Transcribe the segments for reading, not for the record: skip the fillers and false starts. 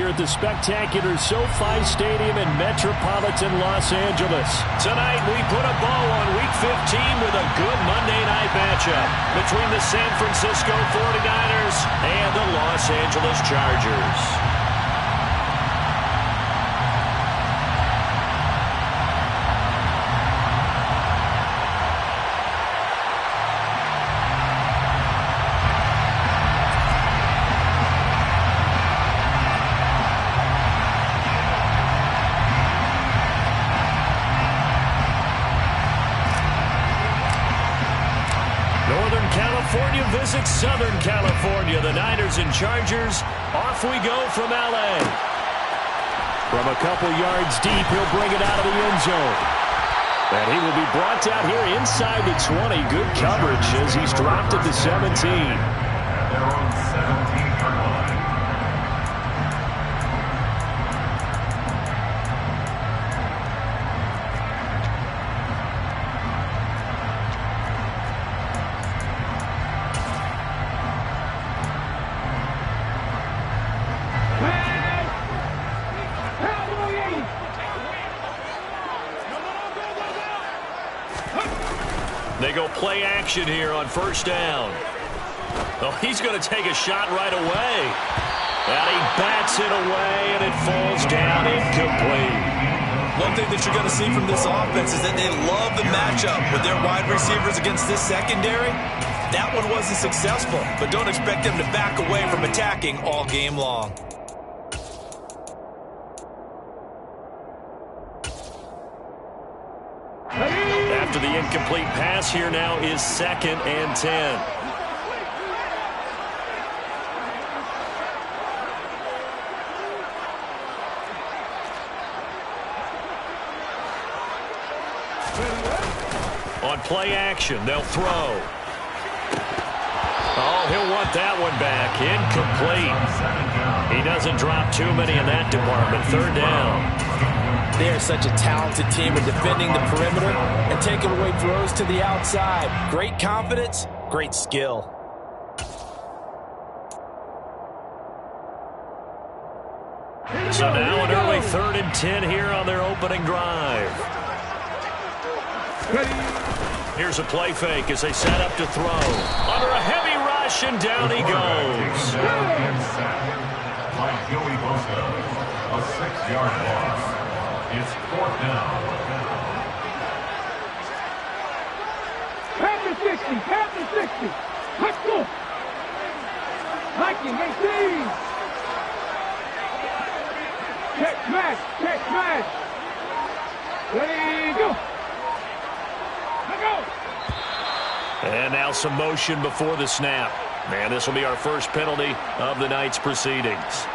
here at the spectacular SoFi Stadium in metropolitan Los Angeles. Tonight, we put a bow on Week 15 with a good Monday night matchup between the San Francisco 49ers and the Los Angeles Chargers. Northern California visits Southern California. The Niners and Chargers. Off we go from L.A. From a couple yards deep, he'll bring it out of the end zone. And he will be brought down here inside the 20. Good coverage as he's dropped at the 17. They're on 17-yard line. They go play action here on first down. Oh, he's going to take a shot right away. And he bats it away, and it falls down incomplete. One thing that you're going to see from this offense is that they love the matchup with their wide receivers against this secondary. That one wasn't successful, but don't expect them to back away from attacking all game long. After the incomplete pass, here now is 2nd and 10. On play action, they'll throw. Oh, he'll want that one back. Incomplete. He doesn't drop too many in that department. 3rd down. They are such a talented team at defending the perimeter and taking away throws to the outside. Great confidence, great skill. So now an early 3rd and 10 here on their opening drive. Here's a play fake as they set up to throw. Under a heavy rush, and down he goes. Like Joey Bosa, a 6-yard loss. It's 4th down. Pass the 60, pass the 60. Let's go. Hiking, 18. Check smash, check smash. There you go. Let go. And now some motion before the snap. Man, this will be our first penalty of the night's proceedings.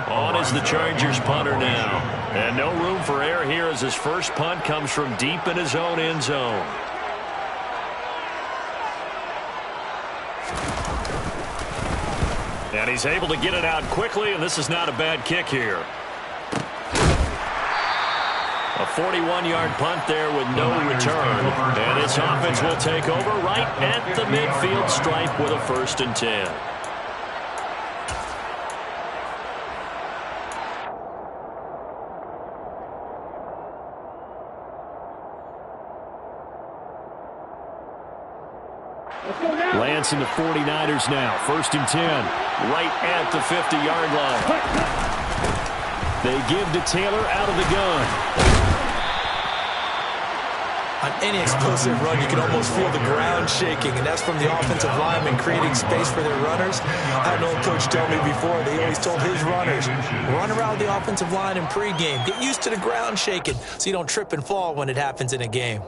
On is the Chargers punter now. And no room for error here as his first punt comes from deep in his own end zone. And he's able to get it out quickly, and this is not a bad kick here. A 41-yard punt there with no return. And this offense will take over right at the midfield stripe with a 1st and 10. Lance and the 49ers now. 1st and 10. Right at the 50-yard line. They give to Taylor out of the gun. On any explosive run, you can almost feel the ground shaking, and that's from the offensive linemen creating space for their runners. I had an old coach tell me before, they always told his runners, run around the offensive line in pregame. Get used to the ground shaking so you don't trip and fall when it happens in a game.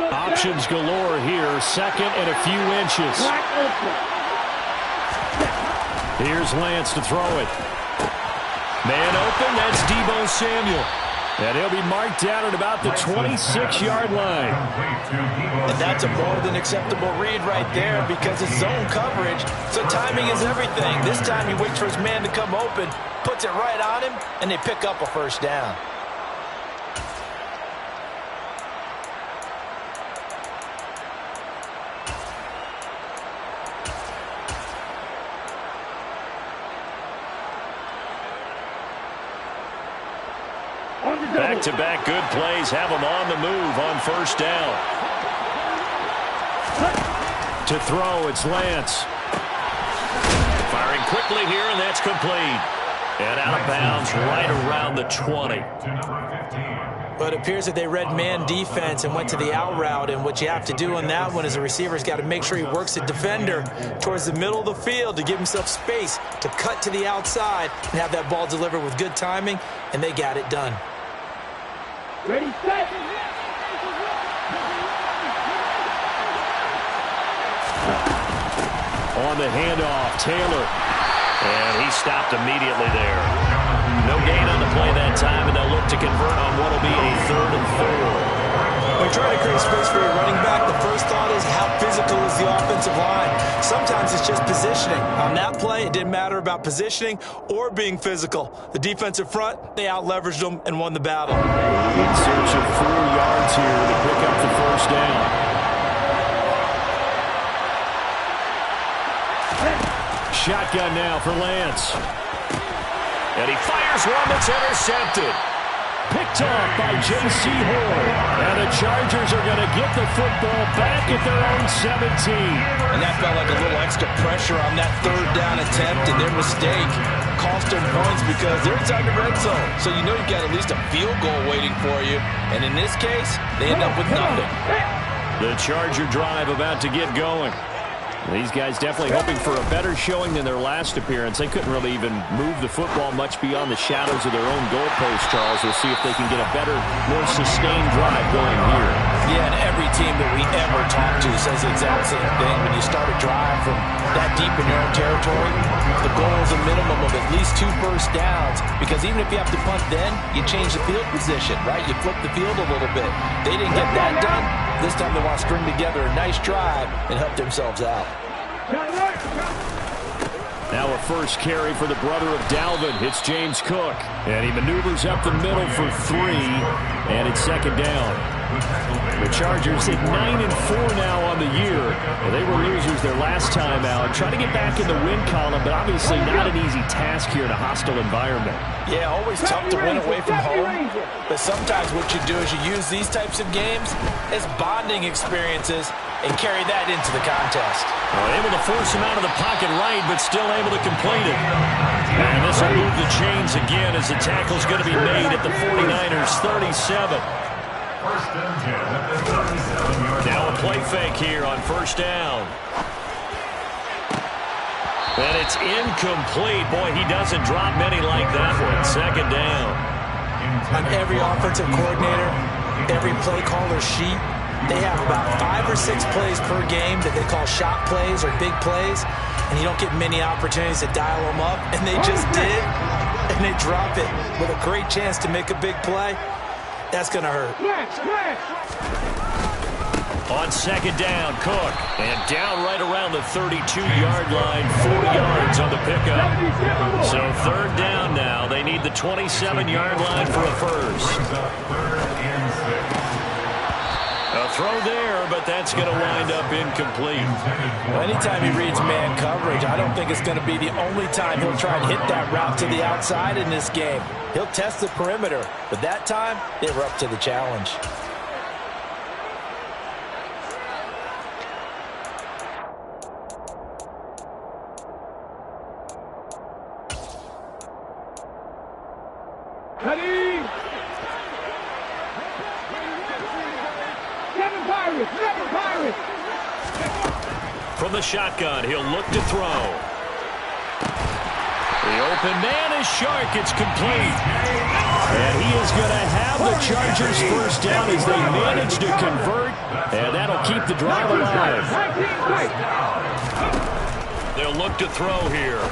Options galore here. 2nd and a few inches. Here's Lance to throw it. Man open. That's Deebo Samuel. And he'll be marked down at about the 26-yard line. And that's a more than acceptable read right there because it's zone coverage, so timing is everything. This time he waits for his man to come open, puts it right on him, and they pick up a first down. Back-to-back good plays have them on the move on first down. To throw, it's Lance. Firing quickly here, and that's complete. And out of bounds right around the 20. But it appears that they read man defense and went to the out route, and what you have to do on that one is the receiver's got to make sure he works the defender towards the middle of the field to give himself space to cut to the outside and have that ball delivered with good timing, and they got it done. Ready, set. On the handoff, Taylor. And he stopped immediately there. No gain on the play that time, and they'll look to convert on what will be a 3rd and 4. When trying to create space for your running back, the first thought is how physical is the offensive line. Sometimes it's just positioning. On that play, it didn't matter about positioning or being physical. The defensive front, they out-leveraged them and won the battle. In search of 4 yards here to pick up the first down. Shotgun now for Lance. And he fires one that's intercepted. Picked off by J.C. Horn. And the Chargers are going to get the football back at their own 17. And that felt like a little extra pressure on that 3rd down attempt, and their mistake cost them points because they're inside the red zone. So you know you've got at least a field goal waiting for you. And in this case, they end up with nothing. The Charger drive about to get going. These guys definitely hoping for a better showing than their last appearance. They couldn't really even move the football much beyond the shadows of their own goalpost, Charles. We'll see if they can get a better, more sustained drive going here. Yeah, and every team that we ever talk to says the exact same thing. When you start a drive from that deep in your own territory, the goal is a minimum of at least 2 first downs, because even if you have to punt then, you change the field position, right? You flip the field a little bit. They didn't get that done. This time they want to string together a nice drive and help themselves out. Now a first carry for the brother of Dalvin. It's James Cook. And he maneuvers up the middle for 3. And it's 2nd down. The Chargers at 9-4 now on the year. Well, they were losers their last time out. Trying to get back in the win column, but obviously not an easy task here in a hostile environment. Yeah, always tough to win away from home. But sometimes what you do is you use these types of games as bonding experiences and carry that into the contest. Well, able to force him out of the pocket right, but still able to complete it. And this will move the chains again as the tackle's going to be made at the 49ers 37. Now a play fake here on first down. And it's incomplete. Boy, he doesn't drop many like that one. 2nd down. On every offensive coordinator, every play caller sheet, they have about 5 or 6 plays per game that they call shot plays or big plays, and you don't get many opportunities to dial them up, and they just did, and they drop it with a great chance to make a big play. That's going to hurt. On 2nd down, Cook. And down right around the 32-yard line, 4 yards on the pickup. So 3rd down now. They need the 27-yard line for a first. A throw there, but that's going to wind up incomplete. Well, anytime he reads man coverage, I don't think it's going to be the only time he'll try and hit that route to the outside in this game. He'll test the perimeter, but that time, they were up to the challenge. Ready? Never Pirates! From the shotgun, he'll look to throw. The open man is Shark. It's complete. And he is going to have the Chargers first down as they manage to convert. And that'll keep the drive alive. They'll look to throw here.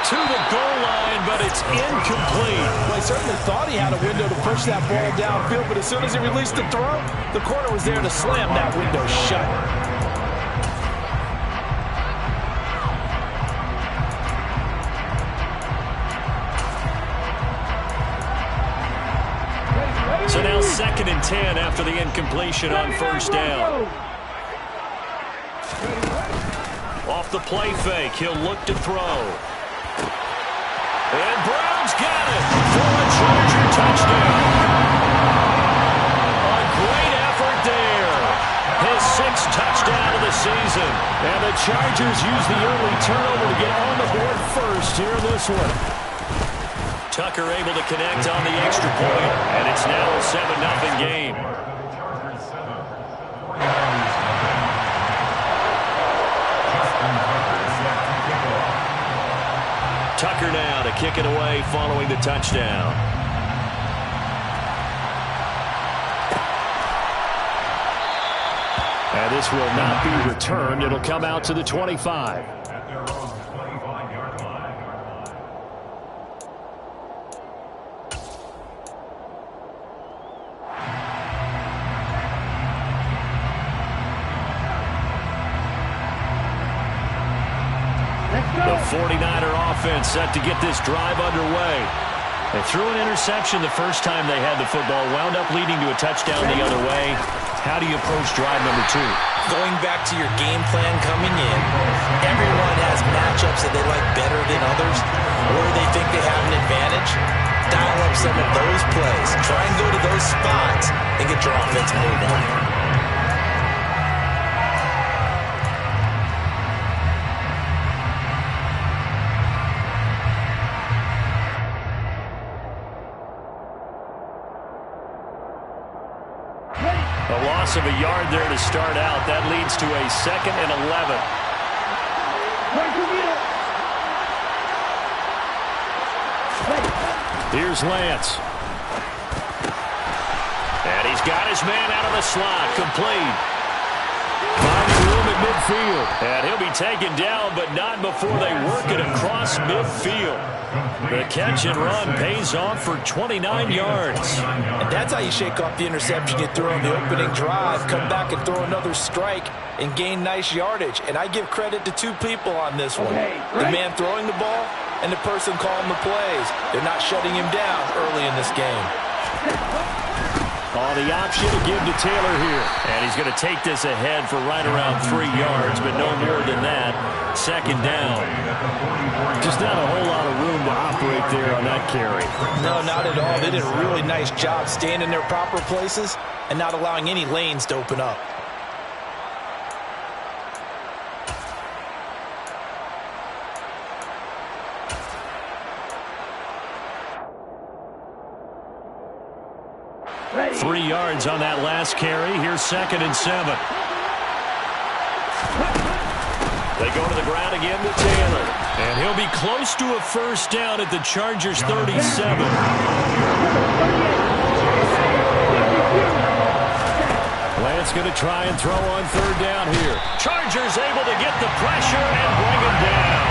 to the goal line, but it's incomplete. Well, he certainly thought he had a window to push that ball downfield, but as soon as he released the throw, the corner was there to slam that window shut. So now 2nd and 10 after the incompletion on first down. Off the play fake, he'll look to throw. And Brown's got it for a Charger touchdown. A great effort there. His 6th touchdown of the season. And the Chargers use the early turnover to get on the board first here in this one. Tucker able to connect on the extra point, and it's now a 7-0 game. Tucker now to kick it away following the touchdown. And this will not be returned. It'll come out to the 25. The 49er offense set to get this drive underway. They threw an interception the first time they had the football, wound up leading to a touchdown the other way. How do you approach drive number 2? Going back to your game plan coming in, everyone has matchups that they like better than others, or they think they have an advantage. Dial up some of those plays. Try and go to those spots and get your offense moving. A loss of a yard there to start out. That leads to a 2nd and 11. Here's Lance. And he's got his man out of the slot. Complete. Finding room at midfield. And he'll be taken down, but not before they work it across midfield. The catch and run pays off for 29 yards. And that's how you shake off the interception you threw on the opening drive. Come back and throw another strike and gain nice yardage. And I give credit to 2 people on this one. The man throwing the ball and the person calling the plays. They're not shutting him down early in this game. Oh, the option to give to Taylor here. And he's going to take this ahead for right around 3 yards, but no more than that. 2nd down. Just not a whole lot of room to operate there on that carry. No, not at all. They did a really nice job staying in their proper places and not allowing any lanes to open up. Ready. 3 yards on that last carry. Here's 2nd and 7. They go to the ground again to Taylor. And he'll be close to a first down at the Chargers' 37. Lance going to try and throw on 3rd down here. Chargers able to get the pressure and bring him down.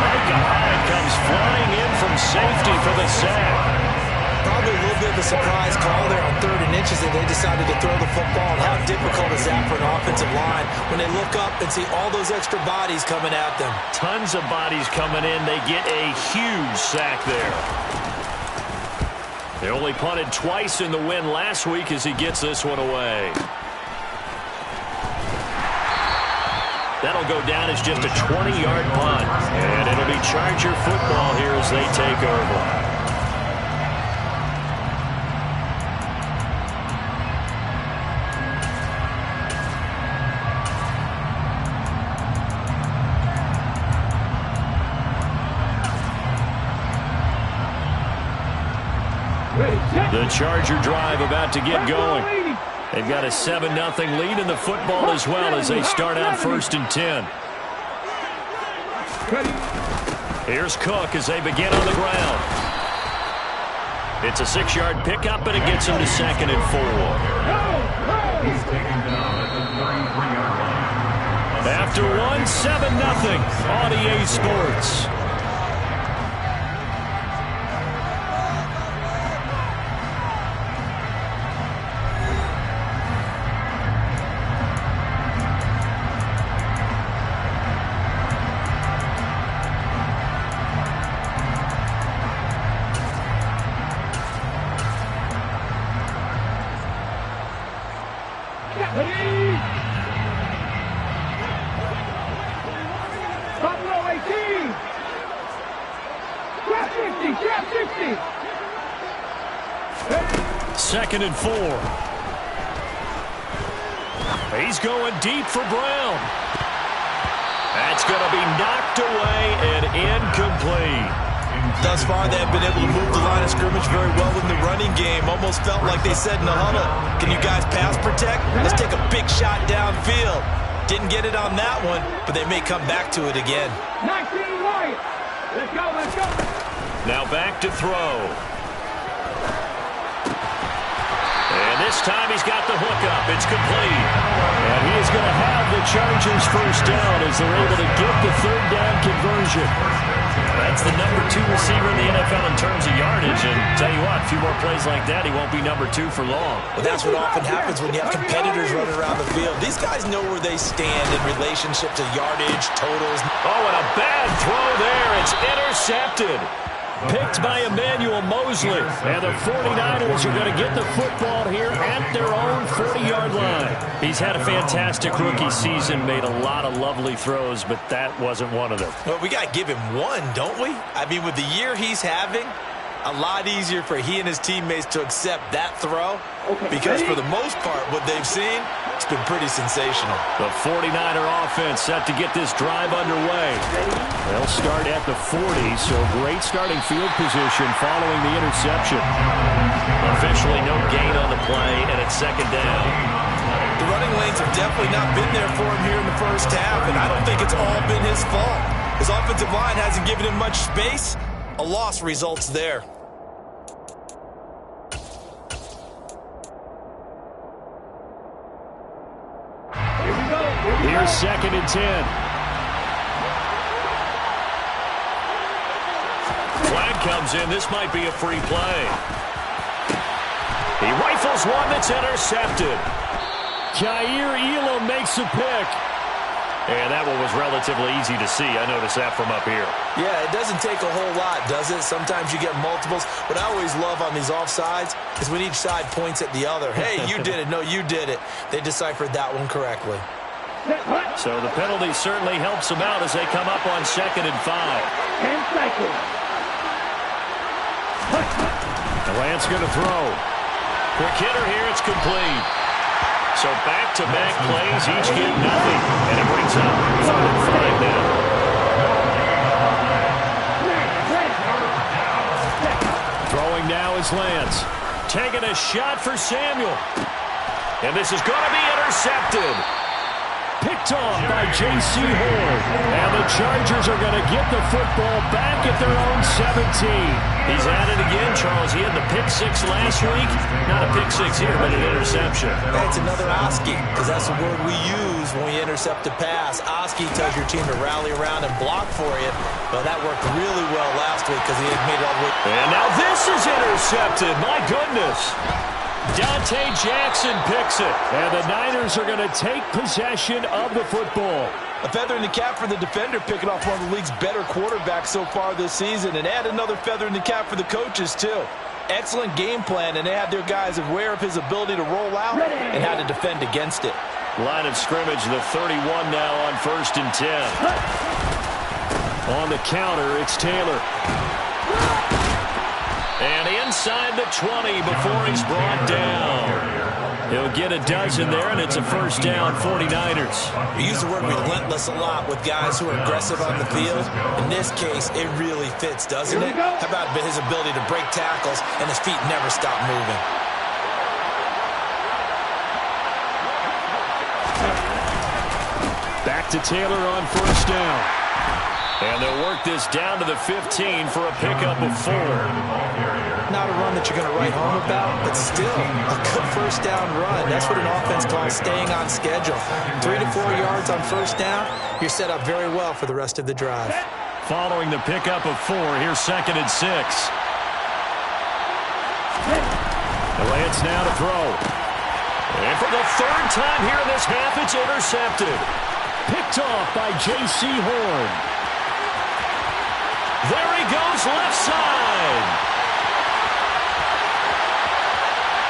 Micah Hyde comes flying in from safety for the sack. Probably a little bit of a surprise call there on 3rd and inches that they decided to throw the football. And how difficult is that for an offensive line when they look up and see all those extra bodies coming at them? Tons of bodies coming in. They get a huge sack there. They only punted twice in the win last week as he gets this one away. That'll go down as just a 20-yard punt. And it'll be Charger football here as they take over. The Charger drive about to get going. They've got a 7-0 lead in the football as well as they start out 1st and 10. Here's Cook as they begin on the ground. It's a 6-yard pickup, and it gets him to 2nd and 4. He's taken down at the 33-yard line. After one, 7-0 on EA Sports. Ready? Buffalo 18. Trap 50, trap 60. 2nd and 4. He's going deep for Brown. That's going to be knocked away and incomplete. Thus far, they have been able to move the line of scrimmage very well in the running game. Almost felt like they said in the huddle, can you guys pass protect? Let's take a big shot downfield. Didn't get it on that one, but they may come back to it again. 19 White. Let's go, let's go. Now back to throw. And this time he's got the hookup. It's complete. And he is going to have the Chargers first down as they're able to get the 3rd down conversion. That's the number 2 receiver in the NFL in terms of yardage. And tell you what, a few more plays like that, he won't be number 2 for long. Well, that's what often happens when you have competitors running around the field. These guys know where they stand in relationship to yardage, totals. Oh, and a bad throw there. It's intercepted. Picked by Emmanuel Mosley. And the 49ers are going to get the football here at their own 40-yard line. He's had a fantastic rookie season, made a lot of lovely throws, but that wasn't one of them. Well, we got to give him one, don't we? I mean, with the year he's having, a lot easier for he and his teammates to accept that throw because for the most part, what they've seen, it's been pretty sensational. The 49er offense set to get this drive underway. They'll start at the 40, so great starting field position following the interception. Officially no gain on the play, and it's 2nd down. The running lanes have definitely not been there for him here in the first half, and I don't think it's all been his fault. His offensive line hasn't given him much space. A loss results there. Here's 2nd and 10. Flag comes in. This might be a free play. He rifles one that's intercepted. Jair Elam makes a pick. And that one was relatively easy to see. I noticed that from up here. Yeah, it doesn't take a whole lot, does it? Sometimes you get multiples. What I always love on these offsides is when each side points at the other. Hey, you did it. No, you did it. They deciphered that one correctly. So the penalty certainly helps them out as they come up on 2nd and 5. 10 seconds. Lance going to throw. Quick hitter here. It's complete. So back-to-back plays, each get nothing. And it brings up 3rd and 5 now. Throwing now is Lance. Taking a shot for Samuel. And this is going to be intercepted. Picked off by J.C. Horn. And the Chargers are going to get the football back at their own 17. He's at it again, Charles. He had the pick 6 last week. Not a pick 6 here, but an interception. That's another Oski, because that's the word we use when we intercept a pass. Oski tells your team to rally around and block for you. Well, that worked really well last week because he had made it all the way. And now this is intercepted. My goodness. Dante Jackson picks it. And the Niners are going to take possession of the football. A feather in the cap for the defender, picking off one of the league's better quarterbacks so far this season. And add another feather in the cap for the coaches, too. Excellent game plan, and they had their guys aware of his ability to roll out and how to defend against it. Line of scrimmage, the 31 now on 1st and 10. On the counter, it's Taylor. And inside the 20 before he's brought down. He'll get a dozen there, and it's a first down, 49ers. We use the word relentless a lot with guys who are aggressive on the field. In this case, it really fits, doesn't it? How about his ability to break tackles and his feet never stop moving? Back to Taylor on first down. And they'll work this down to the 15 for a pickup of 4. Not a run that you're going to write home about, but still a good first down run. That's what an offense calls staying on schedule. 3 to 4 yards on first down, you're set up very well for the rest of the drive. Following the pickup of 4, here's 2nd and 6. Lance now to throw. And for the 3rd time here in this half, it's intercepted. Picked off by J.C. Horn. There he goes, left side.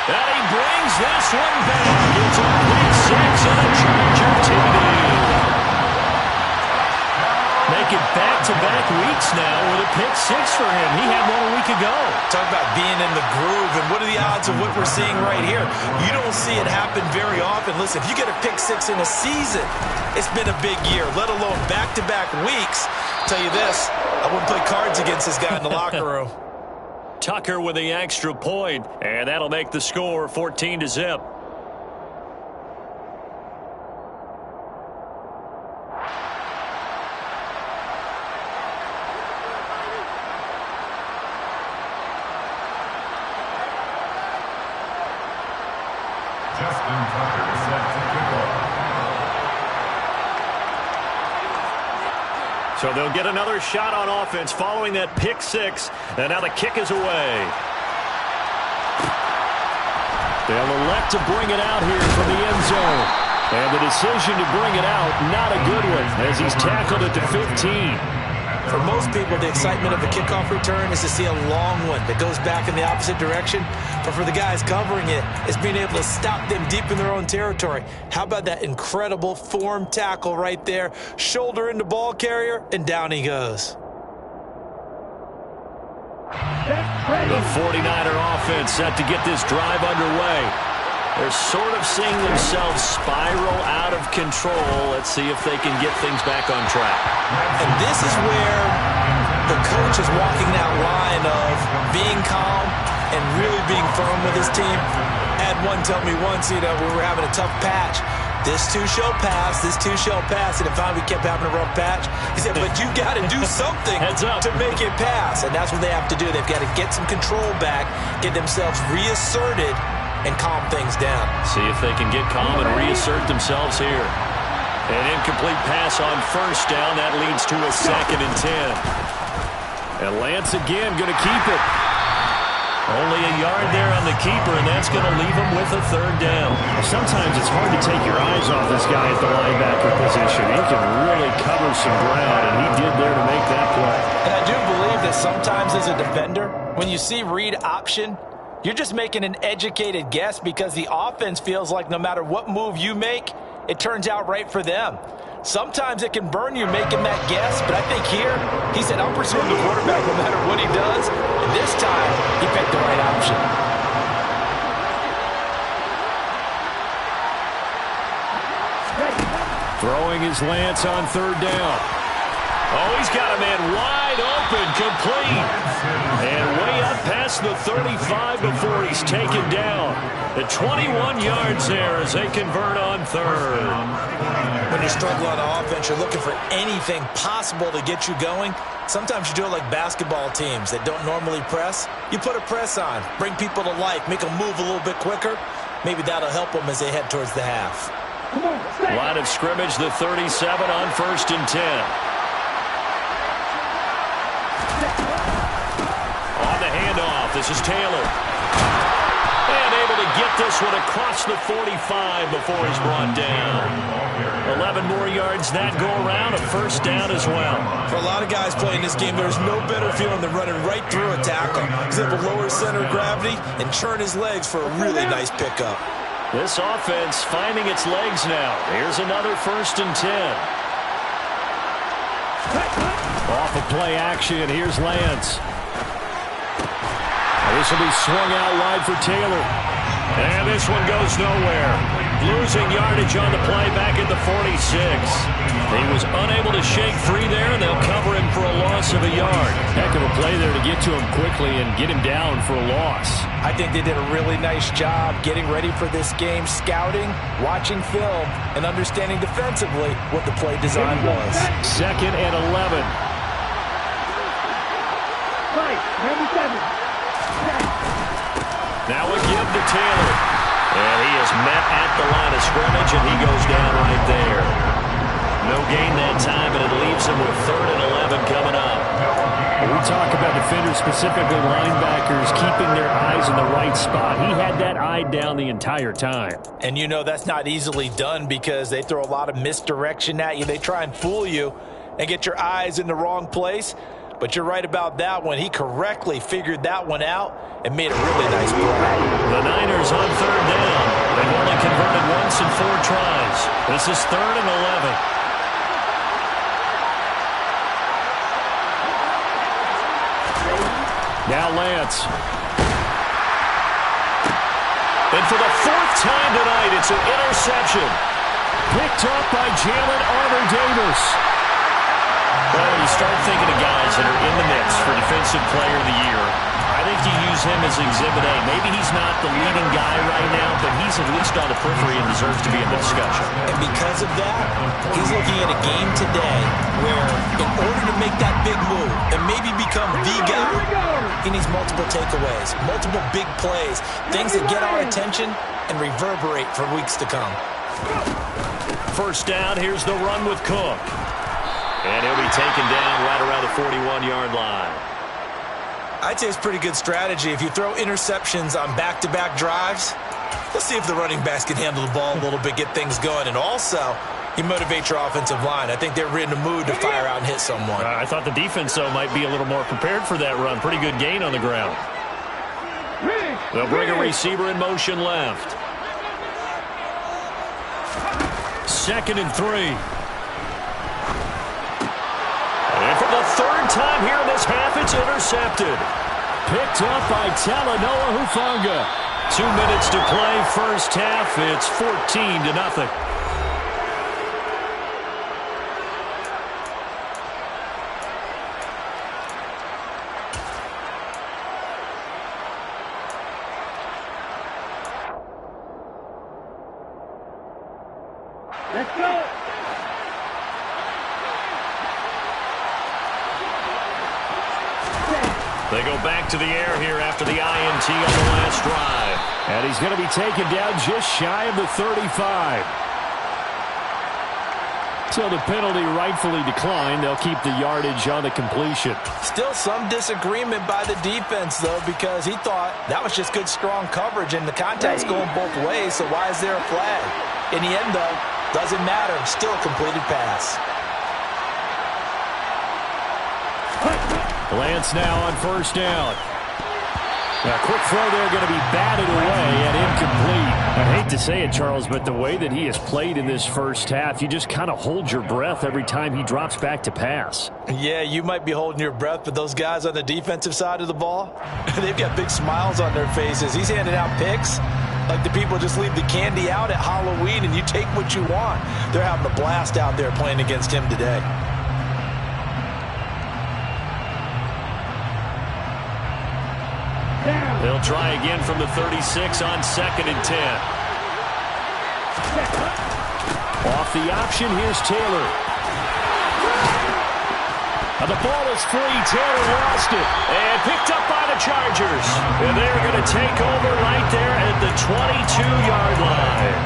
And he brings this one back. It's a pick six and a Charger TD. Making back-to-back weeks now with a pick six for him. He had one a week ago. Talk about being in the groove, and what are the odds of what we're seeing right here? You don't see it happen very often. Listen, if you get a pick six in a season, it's been a big year, let alone back-to-back weeks. I'll tell you this, I wouldn't play cards against this guy in the locker room. Tucker with the extra point, and that'll make the score 14-0. Justin Tucker set to kick off. So they'll get another shot on offense following that pick six, and now the kick is away. They'll elect to bring it out here from the end zone. And the decision to bring it out, not a good one, as he's tackled at the 15. For most people, the excitement of a kickoff return is to see a long one that goes back in the opposite direction. But for the guys covering it, it's being able to stop them deep in their own territory. How about that incredible form tackle right there? Shoulder into ball carrier, and down he goes. The 49er offense set to get this drive underway. They're sort of seeing themselves spiral out of control. Let's see if they can get things back on track. And this is where the coach is walking that line of being calm and really being firm with his team. I had one tell me once, we were having a tough patch. This too shall pass, this too shall pass. And if finally we kept having a rough patch, he said, but you got to do something to make it pass. And that's what they have to do. They've got to get some control back, get themselves reasserted, and calm things down. See if they can get calm and reassert themselves here. An incomplete pass on first down. That leads to a 2nd and 10. And Lance again going to keep it. Only a yard there on the keeper, and that's going to leave him with a 3rd down. Sometimes it's hard to take your eyes off this guy at the linebacker position. He can really cover some ground, and he did there to make that play. And I do believe that sometimes as a defender, when you see read option, you're just making an educated guess because the offense feels like no matter what move you make, it turns out right for them. Sometimes it can burn you making that guess, but I think here, he said, I'm pursuing the quarterback no matter what he does. And this time, he picked the right option. Throwing his Lance on 3rd down. Oh, he's got a man wide open, complete. And way up past the 35 before he's taken down. The 21 yards there as they convert on 3rd. When you struggle on offense, you're looking for anything possible to get you going. Sometimes you do it like basketball teams that don't normally press. You put a press on, bring people to life, make them move a little bit quicker. Maybe that'll help them as they head towards the half. Line of scrimmage, the 37 on 1st and 10. On the handoff, this is Taylor. And able to get this one across the 45 before he's brought down. 11 more yards that go around, a 1st down as well. For a lot of guys playing this game, there's no better feeling than running right through a tackle. He's able to lower center of gravity and churn his legs for a really nice pickup. This offense finding its legs now. Here's another 1st and 10. Off of play action, here's Lance. This will be swung out wide for Taylor. And this one goes nowhere. Losing yardage on the play back at the 46. He was unable to shake free there, and they'll cover him for a loss of a yard. Heck of a play there to get to him quickly and get him down for a loss. I think they did a really nice job getting ready for this game, scouting, watching film, and understanding defensively what the play design was. 2nd and 11. Now a give to Taylor. And he is met at the line of scrimmage, and he goes down right there. No gain that time, and it leaves him with 3rd and 11 coming up. We talk about defenders, specifically linebackers, keeping their eyes in the right spot. He had that eye down the entire time. And you know that's not easily done because they throw a lot of misdirection at you. They try and fool you and get your eyes in the wrong place. But you're right about that one. He correctly figured that one out and made a really nice play. The Niners on third down. They've only converted once in 4 tries. This is 3rd and 11. Now Lance. And for the 4th time tonight, it's an interception. Picked up by Jalen Armour-Davis. Well, when you start thinking of guys that are in the mix for Defensive Player of the Year, I think you use him as Exhibit A. Maybe he's not the leading guy right now, but he's at least on the periphery and deserves to be in the discussion. And because of that, he's looking at a game today where in order to make that big move and maybe become the guy, he needs multiple takeaways, multiple big plays, things that get our attention and reverberate for weeks to come. First down, here's the run with Cook. And he'll be taken down right around the 41-yard line. I'd say it's pretty good strategy. If you throw interceptions on back-to-back drives, let's see if the running backs can handle the ball a little bit, get things going. And also, you motivate your offensive line. I think they're in the mood to fire out and hit someone. I thought the defense, though, might be a little more prepared for that run. Pretty good gain on the ground. They'll bring a receiver in motion left. 2nd and 3. And for the 3rd time here in this half, it's intercepted. Picked up by Talanoa Hufanga. 2 minutes to play, first half. It's 14-0. Let's go. They go back to the air here after the INT on the last drive. And he's going to be taken down just shy of the 35. So the penalty rightfully declined. They'll keep the yardage on the completion. Still some disagreement by the defense, though, because he thought that was just good, strong coverage, and the contact's going both ways, so why is there a flag? In the end, though, doesn't matter. Still a completed pass. Lance now on first down. A quick throw there going to be batted away and incomplete. I hate to say it, Charles, but the way that he has played in this first half, you just kind of hold your breath every time he drops back to pass. Yeah, you might be holding your breath, but those guys on the defensive side of the ball, they've got big smiles on their faces. He's handing out picks like the people just leave the candy out at Halloween and you take what you want. They're having a blast out there playing against him today. They'll try again from the 36 on 2nd and 10. Off the option, here's Taylor. And the ball is free. Taylor lost it. And picked up by the Chargers. And they're going to take over right there at the 22-yard line.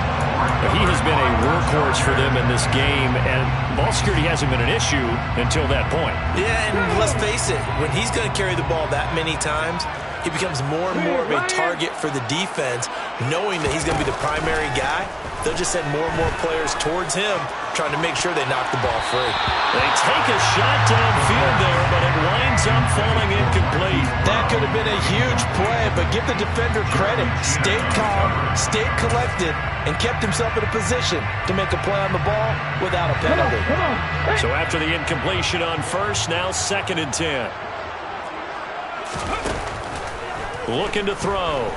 He has been a workhorse for them in this game, and ball security hasn't been an issue until that point. Yeah, and let's face it, when he's going to carry the ball that many times, he becomes more and more of a target for the defense, knowing that he's going to be the primary guy. They'll just send more and more players towards him, trying to make sure they knock the ball free. They take a shot downfield there, but it winds up falling incomplete. That could have been a huge play, but give the defender credit. Stayed calm, stayed collected, and kept himself in a position to make a play on the ball without a penalty. So after the incompletion on first, now 2nd and 10. Looking to throw.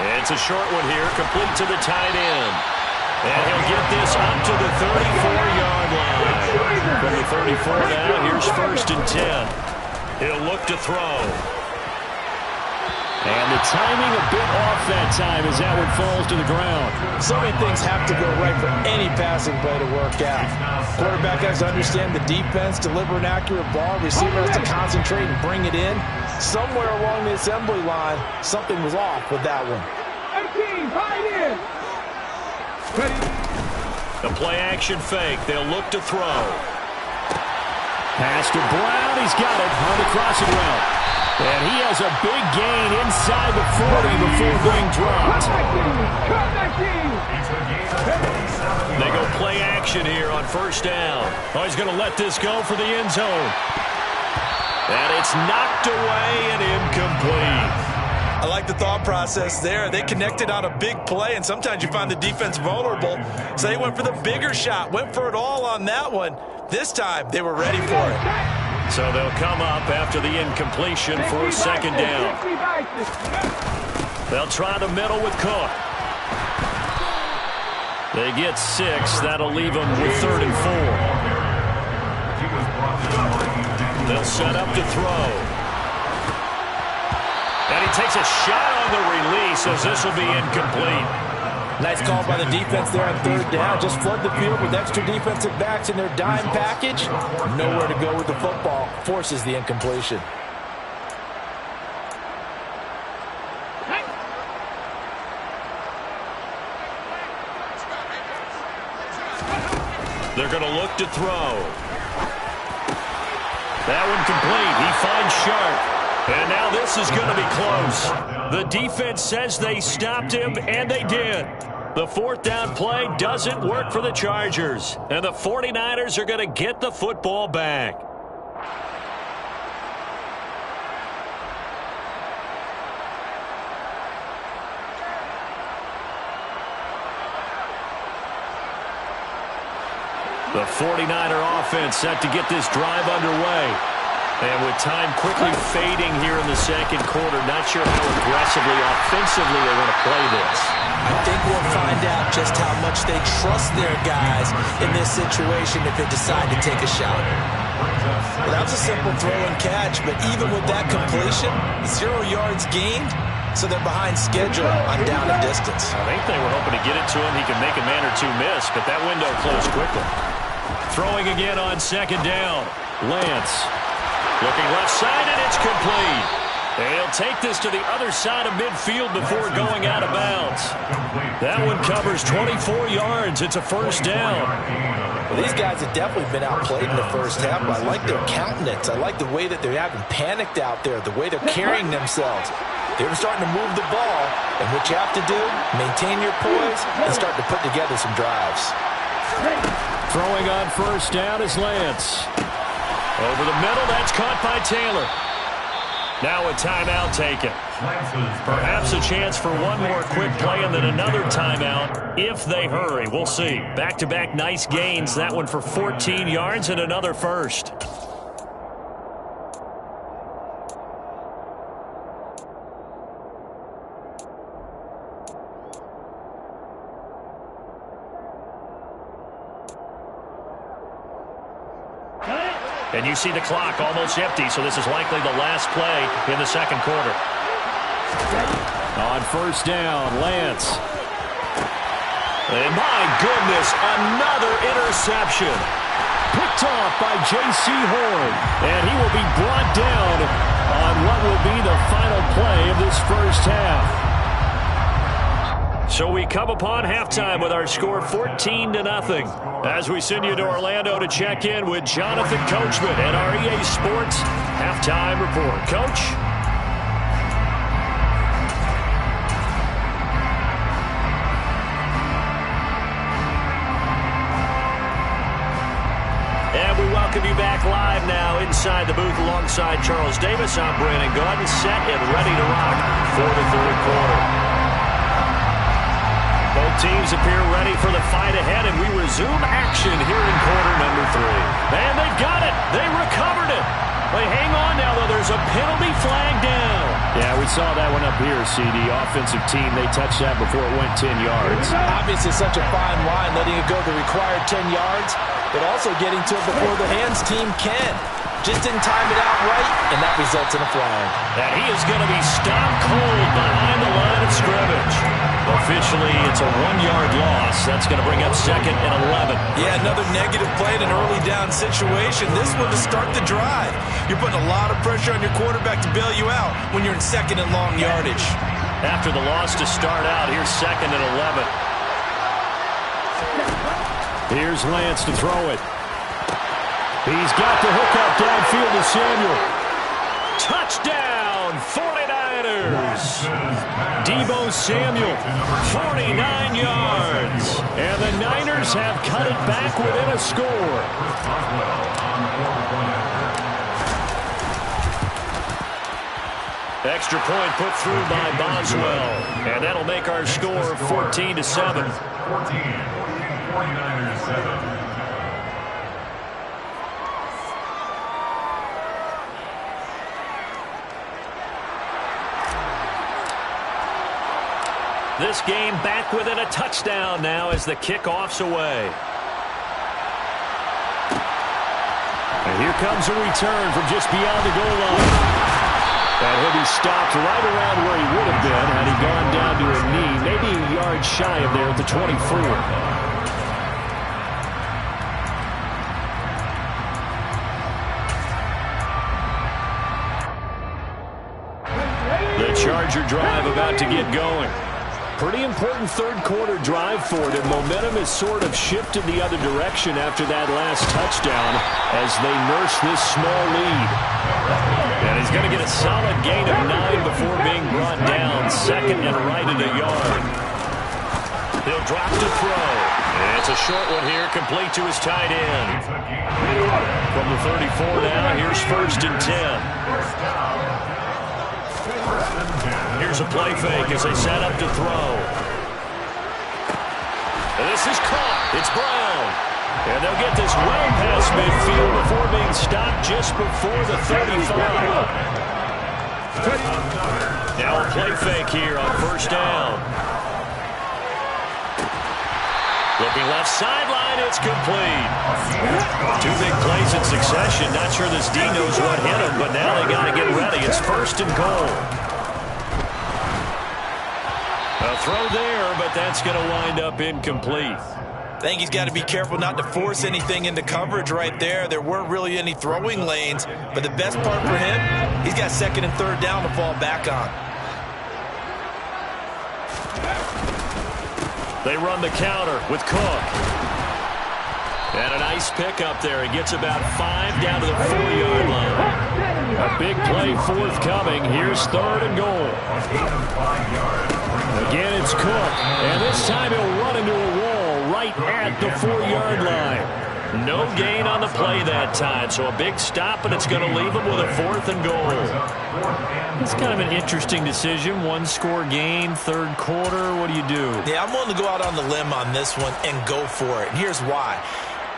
And it's a short one here, complete to the tight end. And he'll get this up to the 34-yard line. From the 34 now, here's 1st and 10. He'll look to throw. And the timing a bit off that time as that one falls to the ground. So many things have to go right for any passing play to work out. Quarterback has to understand the defense, deliver an accurate ball. Receiver has to concentrate and bring it in. Somewhere along the assembly line, something was off with that one. 18, right in. The play-action fake. They'll look to throw. Pass to Brown. He's got it on the crossing route. And he has a big gain inside the 40 before being dropped. They go play-action formation here on first down. Oh, he's going to let this go for the end zone. And it's knocked away and incomplete. I like the thought process there. They connected on a big play, and sometimes you find the defense vulnerable. So they went for the bigger shot, went for it all on that one. This time, they were ready for it. So they'll come up after the incompletion for second down. They'll try the middle with Cook. They get 6. That'll leave them with 3rd and 4. They'll set up to throw. And he takes a shot on the release as this will be incomplete. Nice call by the defense there on 3rd down. Just flood the field with extra defensive backs in their dime package. Nowhere to go with the football. Forces the incompletion. They're going to look to throw. That one complete. He finds Sharp. And now this is going to be close. The defense says they stopped him, and they did. The 4th down play doesn't work for the Chargers. And the 49ers are going to get the football back. The 49er offense set to get this drive underway. And with time quickly fading here in the second quarter, not sure how aggressively, offensively they're going to play this. I think we'll find out just how much they trust their guys in this situation if they decide to take a shot. Well, that was a simple throw and catch, but even with that completion, 0 yards gained, so they're behind schedule on down and distance. I think they were hoping to get it to him. He could make a man or two miss, but that window closed quickly. Throwing again on second down. Lance. Looking left side, and it's complete. And he'll take this to the other side of midfield before going out of bounds. That one covers 24 yards. It's a first down. Well, these guys have definitely been outplayed in the first half, but I like their countenance. I like the way that they're having panicked out there, the way they're carrying themselves. They were starting to move the ball, and what you have to do, maintain your poise and start to put together some drives. Throwing on first down is Lance. Over the middle, that's caught by Taylor. Now a timeout taken. Perhaps a chance for one more quick play and then another timeout if they hurry. We'll see. Back-to-back nice gains. That one for 14 yards and another first. And you see the clock almost empty, so this is likely the last play in the second quarter. On first down, Lance. And my goodness, another interception. Picked off by J.C. Horn. And he will be brought down on what will be the final play of this first half. So we come upon halftime with our score 14-0 as we send you to Orlando to check in with Jonathan Coachman at our EA Sports Halftime Report. Coach? And we welcome you back live now inside the booth alongside Charles Davis. I'm Brandon Gaudin, set and ready to rock for the third quarter. Both teams appear ready for the fight ahead, and we resume action here in quarter number 3. And they've got it. They recovered it. They hang on now, though. There's a penalty flag down. Yeah, we saw that one up here, CD. Offensive team, they touched that before it went 10 yards. Obviously, such a fine line, letting it go the required 10 yards, but also getting to it before the hands team can. Just didn't time it out right, and that results in a flag. And he is going to be stopped cold behind the line of scrimmage. Officially, it's a 1-yard loss. That's going to bring up second and 11. Yeah, another negative play in an early down situation. This one to start the drive. You're putting a lot of pressure on your quarterback to bail you out when you're in second and long yardage. After the loss to start out, here's second and 11. Here's Lance to throw it. He's got the hook up downfield to Samuel. Touchdown, 49ers! 49ers. Deebo Samuel, 49 yards. And the Niners have cut it back within a score. Extra point put through by Boswell. And that'll make our score 14-7. 49ers 7. This game back within a touchdown now as the kickoff's away. And here comes a return from just beyond the goal line. And he'll be stopped right around where he would have been had he gone down to a knee, maybe a yard shy of there at the 24. The Charger drive about to get going. Pretty important third-quarter drive for them. Momentum has sort of shifted the other direction after that last touchdown as they nurse this small lead. And he's going to get a solid gain of 9 before being brought down. Second and right at a yard. He'll drop to throw. And it's a short one here, complete to his tight end. From the 34 now, here's 1st and 10. Here's a play fake as they set up to throw. And this is caught. It's Brown. And they'll get this well past midfield before being stopped just before the 35. Now a play fake here on 1st down. Looking left sideline, it's complete. 2 big plays in succession. Not sure this D knows what hit him, but now they got to get ready. It's 1st and goal. A throw there, but that's going to wind up incomplete. I think he's got to be careful not to force anything into coverage right there. There weren't really any throwing lanes, but the best part for him, he's got 2nd and 3rd down to fall back on. They run the counter with Cook. And a nice pickup there. He gets about 5 down to the 4-yard line. A big play forthcoming. Here's 3rd and goal. Again, it's Cook. And this time he'll run into a wall right at the 4-yard line. No gain on the play that time. So a big stop, and it's going to leave him with a 4th and goal. It's kind of an interesting decision. 1-score game, 3rd quarter. What do you do? Yeah, I'm willing to go out on the limb on this one and go for it. And here's why.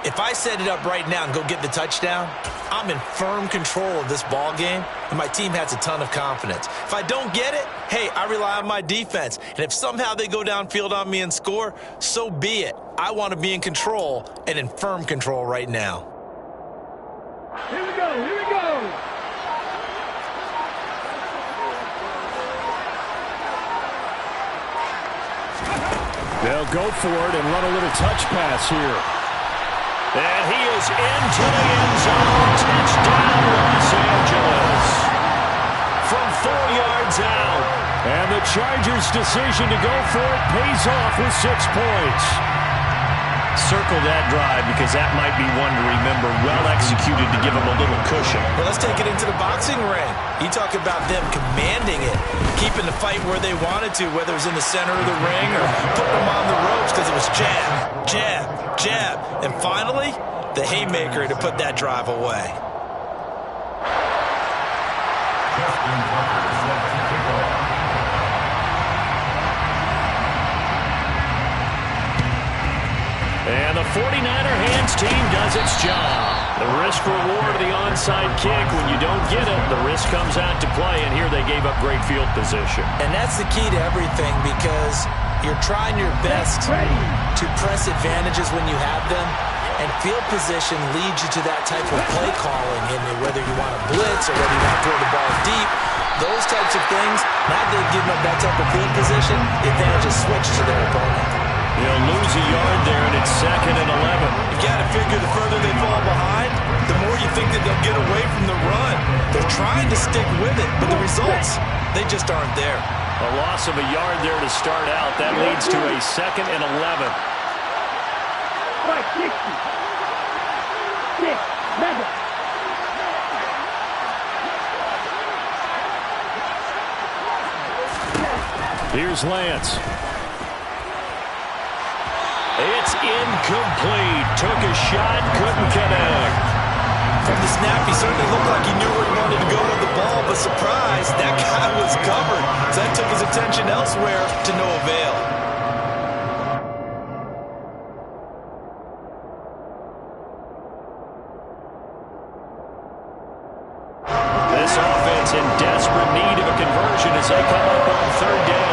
If I set it up right now and go get the touchdown, I'm in firm control of this ball game, and my team has a ton of confidence. If I don't get it, hey, I rely on my defense. And if somehow they go downfield on me and score, so be it. I want to be in control and in firm control right now. Here we go, here we go. They'll go for it and run a little touch pass here. And he is into the end zone. Touchdown, Los Angeles. From 4 yards out. And the Chargers' decision to go for it pays off with 6 points. Circle that drive because that might be one to remember. Well executed to give them a little cushion. Well, let's take it into the boxing ring. You talk about them commanding it, keeping the fight where they wanted to, whether it was in the center of the ring or putting them on the ropes because it was jab, jab, jab. And finally, the haymaker to put that drive away. And the 49er hands team does its job. The risk-reward of the onside kick. When you don't get it, the risk comes out to play, and here they gave up great field position. And that's the key to everything because you're trying your best to press advantages when you have them, and field position leads you to that type of play calling, and whether you want to blitz or whether you want to throw the ball deep, those types of things, now they've given up that type of field position, the advantage is switched to their opponent. They'll lose a yard there, and it's 2nd and 11. You got to figure the further they fall behind, the more you think that they'll get away from the run. They're trying to stick with it, but the results, they just aren't there. A loss of a yard there to start out. That leads to a 2nd and 11. Right, 60. 6, mega. Here's Lance. It's incomplete. Took a shot, couldn't connect. From the snap, he certainly looked like he knew where he wanted to go with the ball, but surprise, that guy was covered. So that took his attention elsewhere to no avail. This offense in desperate need of a conversion as they come up on third down.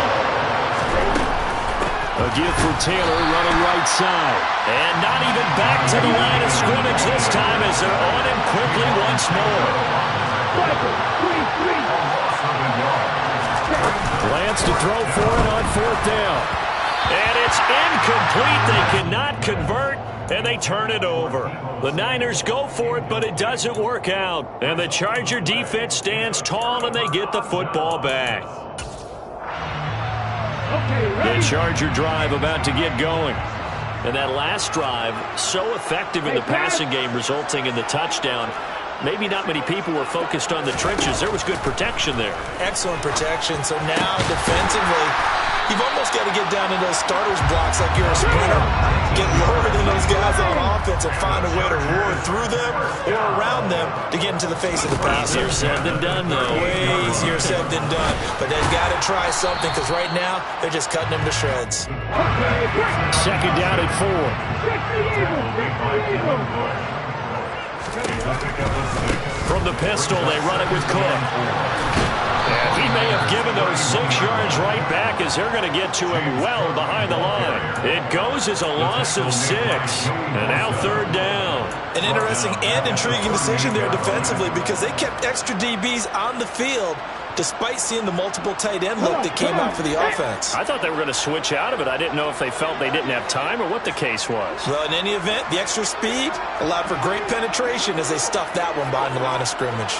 A give for Taylor running right side. And not even back to the line of scrimmage this time as they're on him quickly once more. Lance to throw for it on fourth down. And it's incomplete. They cannot convert, and they turn it over. The Niners go for it, but it doesn't work out. And the Charger defense stands tall, and they get the football back. The Charger drive about to get going. And that last drive, so effective in the passing game, resulting in the touchdown. Maybe not many people were focused on the trenches. There was good protection there. Excellent protection. So now, defensively, you've almost got to get down in those starters blocks like you're a sprinter. Get lower than those guys on offense and find a way to roar through them or around them to get into the face of the passer. Easier said than done, though. Way easier said than done. But they've got to try something because right now they're just cutting them to shreds. Second down and 4. From the pistol, they run it with Cook. And he may have given those 6 yards right back as they're going to get to him well behind the line. It goes as a loss of 6. And now third down. An interesting and intriguing decision there defensively because they kept extra DBs on the field despite seeing the multiple tight end look that came out for the offense. I thought they were going to switch out of it. I didn't know if they felt they didn't have time or what the case was. Well, in any event, the extra speed allowed for great penetration as they stuffed that one behind the line of scrimmage.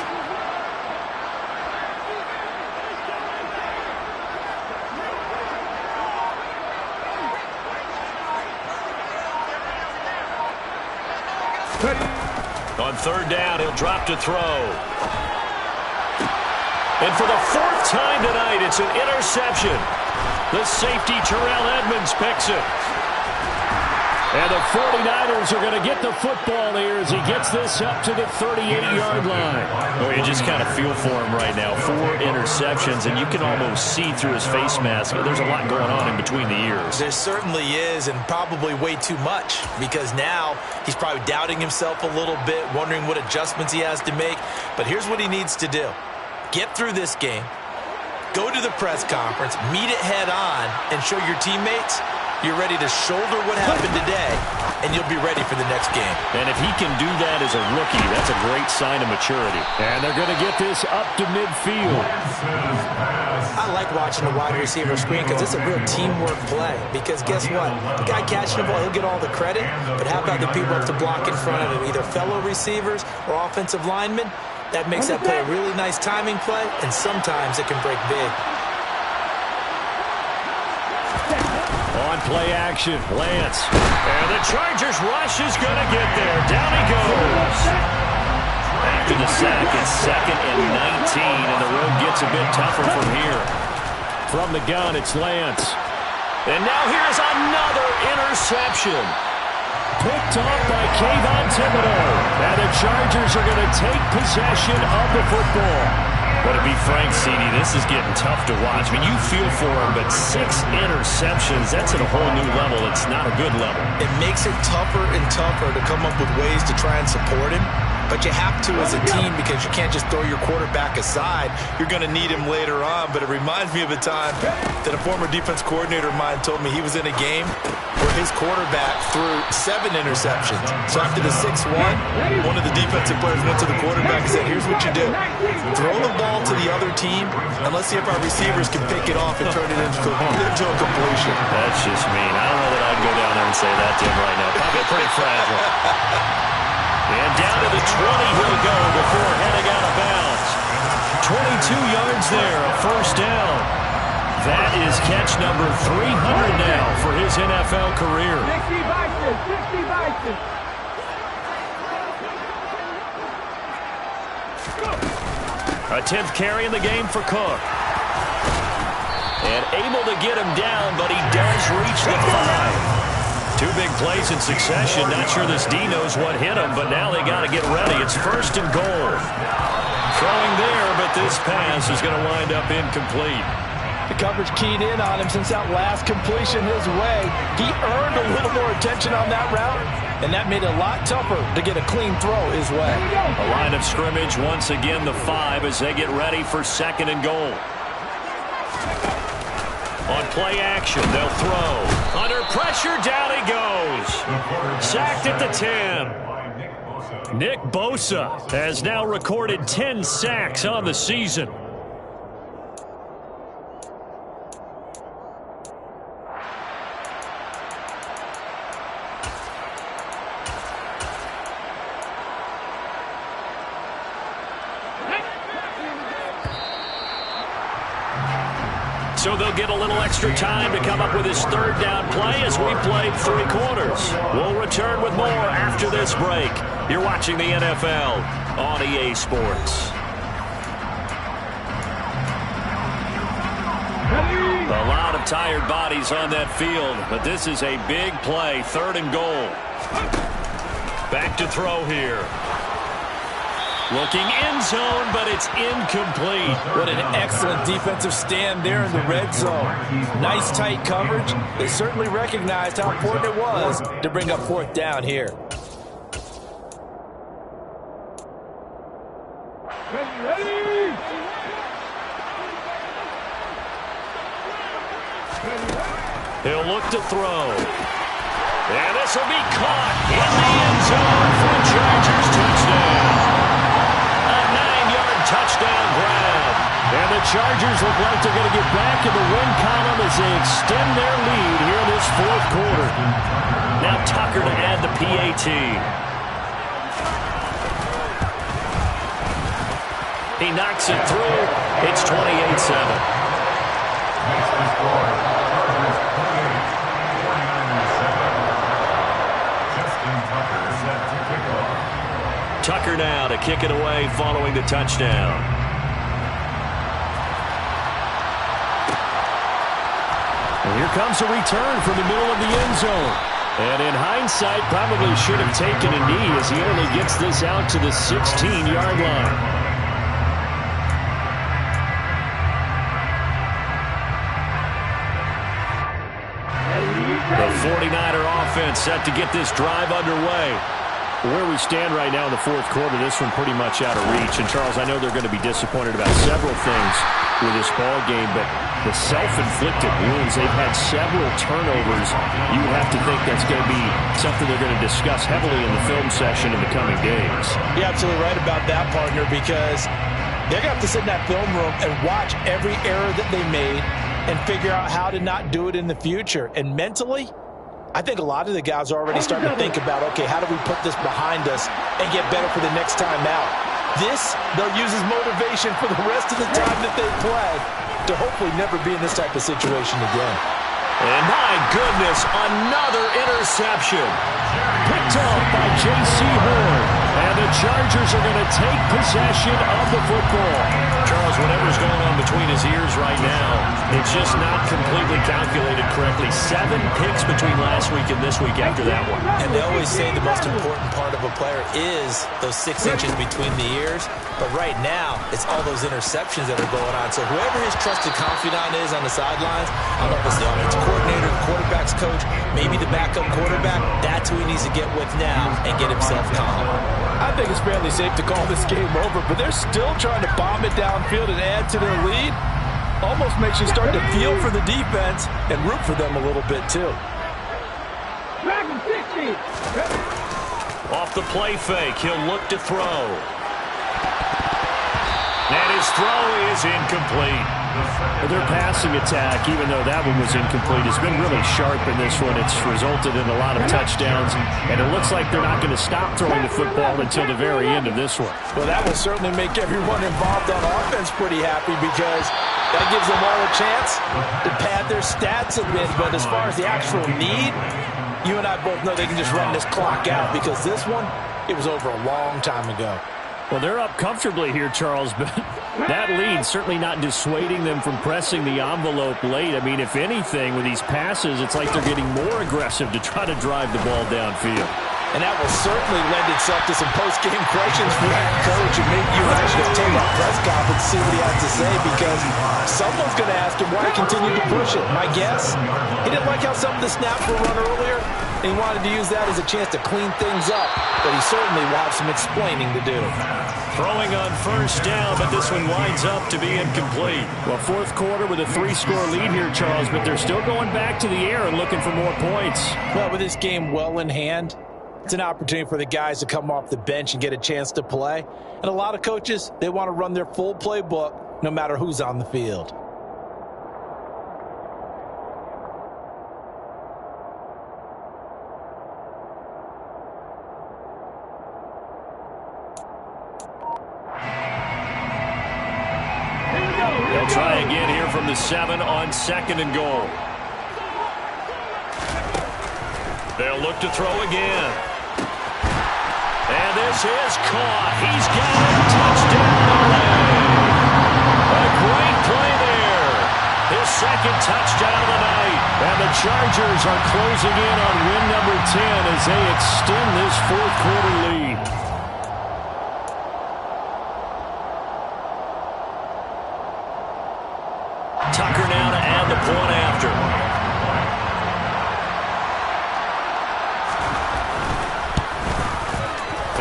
On third down, he'll drop to throw. And for the 4th time tonight, it's an interception. The safety, Terrell Edmonds, picks it. And the 49ers are going to get the football here as he gets this up to the 38-yard line. Oh, you just kind of feel for him right now. 4 interceptions, and you can almost see through his face mask. There's a lot going on in between the ears. There certainly is, and probably way too much, because now he's probably doubting himself a little bit, wondering what adjustments he has to make. But here's what he needs to do. Get through this game, go to the press conference, meet it head on, and show your teammates you're ready to shoulder what happened today, and you'll be ready for the next game. And if he can do that as a rookie, that's a great sign of maturity. And they're going to get this up to midfield. I like watching the wide receiver screen because it's a real teamwork play. Because guess what? The guy catching the ball, he'll get all the credit, but how about the people up to block in front of him, either fellow receivers or offensive linemen? That makes that play a really nice timing play, and sometimes it can break big. On play action, Lance. And the Chargers rush is going to get there. Down he goes. After the sack, it's 2nd and 19, and the road gets a bit tougher from here. From the gun, it's Lance. And now here's another interception. Picked off by Kayvon Thibodeau. And the Chargers are going to take possession of the football. But to be frank, CD, this is getting tough to watch. I mean, you feel for him, but 6 interceptions, that's at a whole new level. It's not a good level. It makes it tougher and tougher to come up with ways to try and support him. But you have to as a team because you can't just throw your quarterback aside. You're going to need him later on. But it reminds me of a time that a former defense coordinator of mine told me he was in a game where his quarterback threw 7 interceptions. So after the 6th one of the defensive players went to the quarterback and said, here's what you do. Throw the ball to the other team, and let's see if our receivers can pick it off and turn it into a completion. That's just mean. I don't know that I'd go down there and say that to him right now. Probably pretty fragile. And down to the 20 he'll go before heading out of bounds. 22 yards there, a first down. That is catch number 300 now for his NFL career. 60 Vikings. A 10th carry in the game for Cook. And able to get him down, but he does reach the 5. 2 big plays in succession. Not sure this D knows what hit him, but now they got to get ready. It's 1st and goal. Throwing there, but this pass is going to wind up incomplete. The coverage keyed in on him since that last completion his way. He earned a little more attention on that route, and that made it a lot tougher to get a clean throw his way. A line of scrimmage, once again the 5 as they get ready for 2nd and goal. On play action, they'll throw. Under pressure, down he goes. Sacked at the 10. Nick Bosa has now recorded 10 sacks on the season. So they'll get a little extra time to come up with his 3rd down play as we played 3 quarters. We'll return with more after this break. You're watching the NFL on EA Sports. A lot of tired bodies on that field, but this is a big play, 3rd and goal. Back to throw here. Looking end zone, but it's incomplete. What an excellent defensive stand there in the red zone. Nice tight coverage. They certainly recognized how important it was to bring up 4th down here. He'll look to throw. And this will be caught in the end zone for a Chargers touchdown. Touchdown grab. And the Chargers look like they're going to get back in the win column as they extend their lead here in this 4th quarter. Now Tucker to add the PAT. He knocks it through. It's 28-7. Next to score, Chargers 28, 49-7. Justin Tucker set to kick off. Tucker now to kick it away following the touchdown. And here comes a return from the middle of the end zone. And in hindsight, probably should have taken a knee as he only gets this out to the 16-yard line. The 49er offense set to get this drive underway. Where we stand right now in the 4th quarter, this one pretty much out of reach. And, Charles, I know they're going to be disappointed about several things with this ball game, but the self-inflicted wounds, they've had several turnovers. You would have to think that's going to be something they're going to discuss heavily in the film session in the coming days. You're absolutely right about that, partner, because they're going to have to sit in that film room and watch every error that they made and figure out how to not do it in the future. And mentally, I think a lot of the guys are already starting to think about, okay, how do we put this behind us and get better for the next time out? This, they'll use as motivation for the rest of the time that they play to hopefully never be in this type of situation again. And my goodness, another interception. Picked off by J.C. Horn. And the Chargers are going to take possession of the football. Charles, whatever's going on between his ears right now, it's just not completely calculated correctly. 7 picks between last week and this week after that one. And they always say the most important part of a player is those 6 inches between the ears. But right now, it's all those interceptions that are going on. So whoever his trusted confidant is on the sidelines, I don't know if it's the offensive coordinator, the quarterback's coach, maybe the backup quarterback, that's who he needs to get with now and get himself calm. I think it's fairly safe to call this game over, but they're still trying to bomb it downfield and add to their lead. Almost makes you start to feel for the defense and root for them a little bit, too. Off the play fake, he'll look to throw. And his throw is incomplete. Their passing attack, even though that one was incomplete, has been really sharp in this one. It's resulted in a lot of touchdowns, and it looks like they're not going to stop throwing the football until the very end of this one. Well, that will certainly make everyone involved on offense pretty happy because that gives them all a chance to pad their stats a bit. But as far as the actual need, you and I both know they can just run this clock out because this one, it was over a long time ago. Well, they're up comfortably here, Charles, but That lead certainly not dissuading them from pressing the envelope late. I mean, if anything, with these passes, it's like they're getting more aggressive to try to drive the ball downfield. And that will certainly lend itself to some post-game questions for that coach. And maybe you and I should attend that press conference and see what he has to say, because someone's going to ask him why he continued to push it. My guess, he didn't like how some of the snaps were run earlier, and he wanted to use that as a chance to clean things up. But he certainly will have some explaining to do. Throwing on first down, but this one winds up to be incomplete. Well, fourth quarter with a 3-score lead here, Charles, but they're still going back to the air and looking for more points. Well, with this game well in hand, it's an opportunity for the guys to come off the bench and get a chance to play. And a lot of coaches, they want to run their full playbook no matter who's on the field. They'll try again here from the 7 on 2nd and goal. They'll look to throw again. And this is caught. He's got it. Touchdown, LA. A great play there. His second touchdown of the night. And the Chargers are closing in on win number 10 as they extend this fourth quarter lead. Tucker now to add the point after.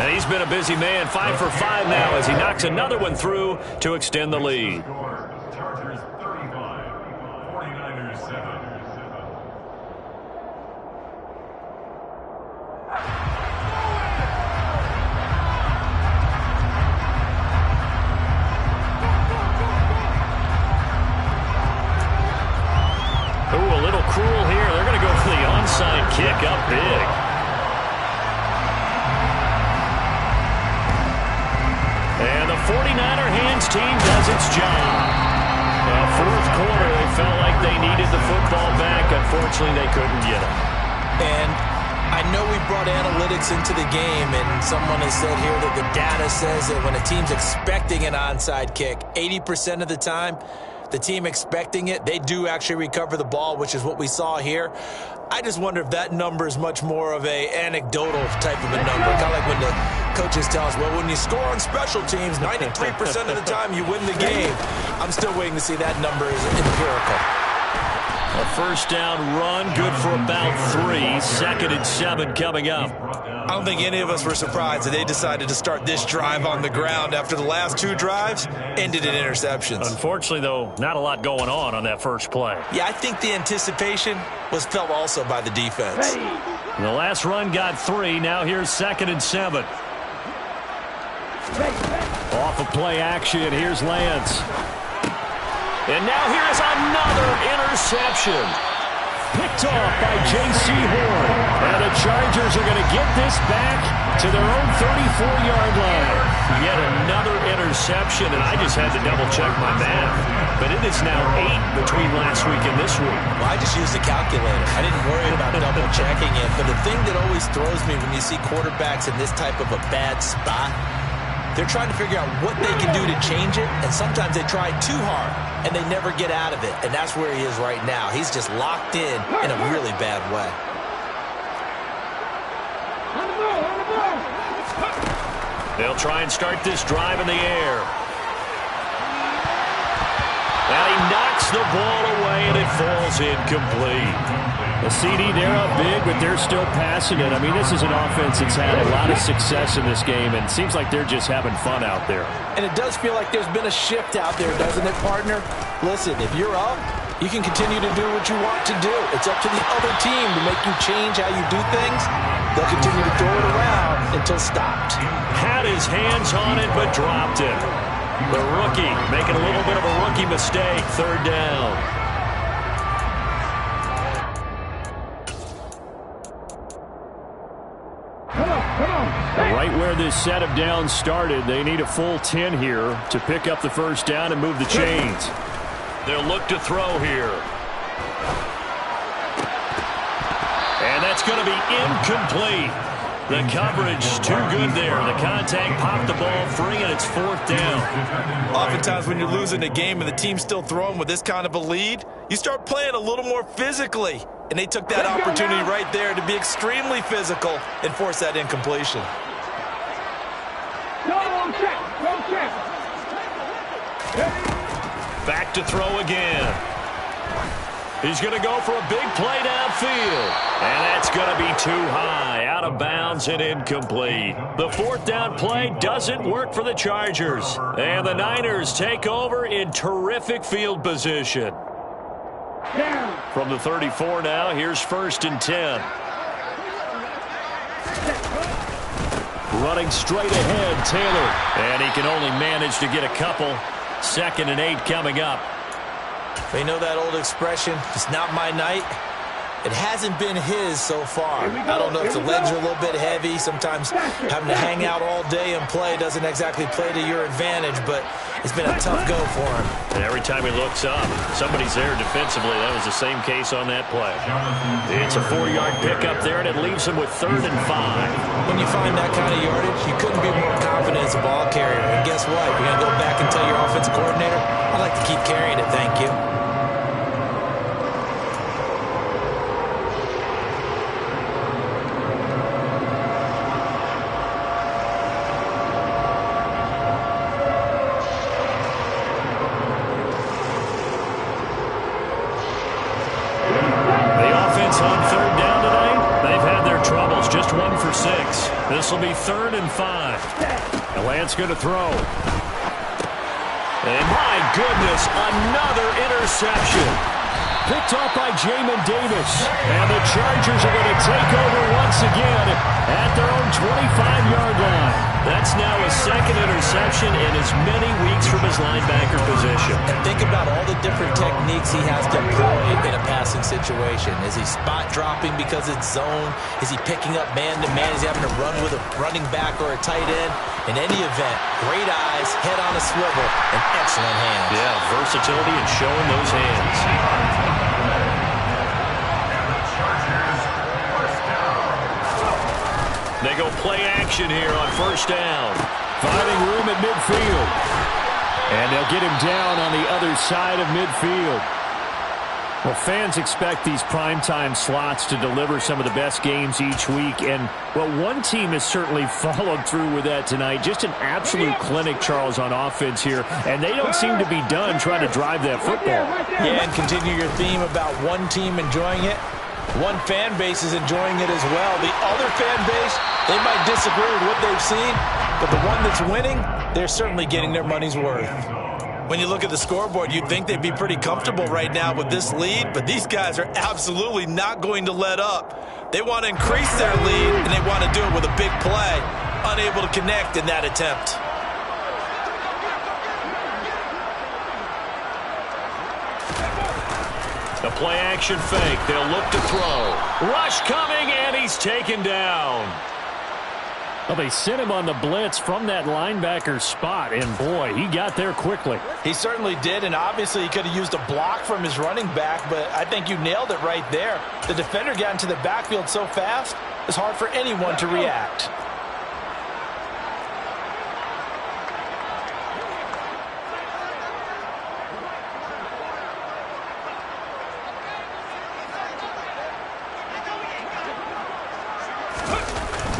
And he's been a busy man, 5 for 5 now as he knocks another one through to extend the lead. Chargers 35, 49ers 7. Ooh, a little cruel here. They're going to go for the onside kick up big. And the 49er hands team does its job. Well, fourth quarter, they felt like they needed the football back. Unfortunately, they couldn't get it. And I know we brought analytics into the game, and someone has said here that the data says that when a team's expecting an onside kick, 80% of the time, the team expecting it, they do actually recover the ball, which is what we saw here. I just wonder if that number is much more of a anecdotal type of a number. Kind of like when the coaches tell us, well, when you score on special teams, 93% of the time you win the game. I'm still waiting to see that number is empirical. A first down run, good for about 3. 2nd and 7 coming up. I don't think any of us were surprised that they decided to start this drive on the ground after the last 2 drives ended in interceptions. Unfortunately, though, not a lot going on that first play. Yeah, I think the anticipation was felt also by the defense. The last run got 3. Now here's 2nd and 7. Off of play action, here's Lance. And now here is another interception. Picked off by J.C. Horn. And the Chargers are going to get this back to their own 34-yard line. Yet another interception, and I just had to double-check my math. But it is now 8 between last week and this week. Well, I just used a calculator. I didn't worry about double-checking it. But the thing that always throws me when you see quarterbacks in this type of a bad spot, they're trying to figure out what they can do to change it, and sometimes they try too hard, and they never get out of it, and that's where he is right now. He's just locked in a really bad way. They'll try and start this drive in the air. And he knocks the ball away, and it falls incomplete. The CD, they're up big, but they're still passing it. I mean, this is an offense that's had a lot of success in this game, and it seems like they're just having fun out there. And it does feel like there's been a shift out there, doesn't it, partner? Listen, if you're up, you can continue to do what you want to do. It's up to the other team to make you change how you do things. They'll continue to throw it around until stopped. Had his hands on it, but dropped it. The rookie making a little bit of a rookie mistake, 3rd down. Right where this set of downs started, they need a full 10 here to pick up the first down and move the chains. They'll look to throw here. And that's going to be incomplete. The coverage too good there. The contact popped the ball free, and it's 4th down. Oftentimes when you're losing a game and the team's still throwing with this kind of a lead, you start playing a little more physically. And they took that opportunity right there to be extremely physical and force that incompletion. Back to throw again. He's going to go for a big play downfield. And that's going to be too high, out of bounds and incomplete. The 4th down play doesn't work for the Chargers. And the Niners take over in terrific field position. From the 34 now, here's 1st and 10. Running straight ahead, Taylor. And he can only manage to get a couple. 2nd and 8 coming up. You know that old expression, it's not my night? It hasn't been his so far. I don't know if the legs are a little bit heavy. Sometimes having to hang out all day and play doesn't exactly play to your advantage, but it's been a tough go for him. And every time he looks up, somebody's there defensively. That was the same case on that play. It's a 4-yard pickup there, and it leaves him with 3rd and 5. When you find that kind of yardage, you couldn't be more confident as a ball carrier. And guess what? You're going to go back and tell your offensive coordinator, I'd like to keep carrying it, thank you. This will be 3rd and 5. And Lance going to throw. And my goodness, another interception. Picked off by Jamin Davis. And the Chargers are going to take over once again at their own 25-yard line. That's now his 2nd interception in as many weeks from his linebacker position. And think about all the different techniques he has to employ in a passing situation. Is he spot dropping because it's zone? Is he picking up man-to-man? Is he having to run with a running back or a tight end? In any event, great eyes, head on a swivel, and excellent hands. Yeah, versatility and showing those hands. They go play action here on 1st down. Finding room at midfield. And they'll get him down on the other side of midfield. Well, fans expect these primetime slots to deliver some of the best games each week. And, well, one team has certainly followed through with that tonight. Just an absolute clinic, Charles, on offense here. And they don't seem to be done trying to drive that football. Yeah, and continue your theme about one team enjoying it. One fan base is enjoying it as well. The other fan base, they might disagree with what they've seen, but the one that's winning, they're certainly getting their money's worth. When you look at the scoreboard, you'd think they'd be pretty comfortable right now with this lead, but these guys are absolutely not going to let up. They want to increase their lead, and they want to do it with a big play. Unable to connect in that attempt. The play-action fake. They'll look to throw. Rush coming, and he's taken down. Well, they sent him on the blitz from that linebacker spot, and boy, he got there quickly. He certainly did, and obviously he could have used a block from his running back, but I think you nailed it right there. The defender got into the backfield so fast, it's hard for anyone to react.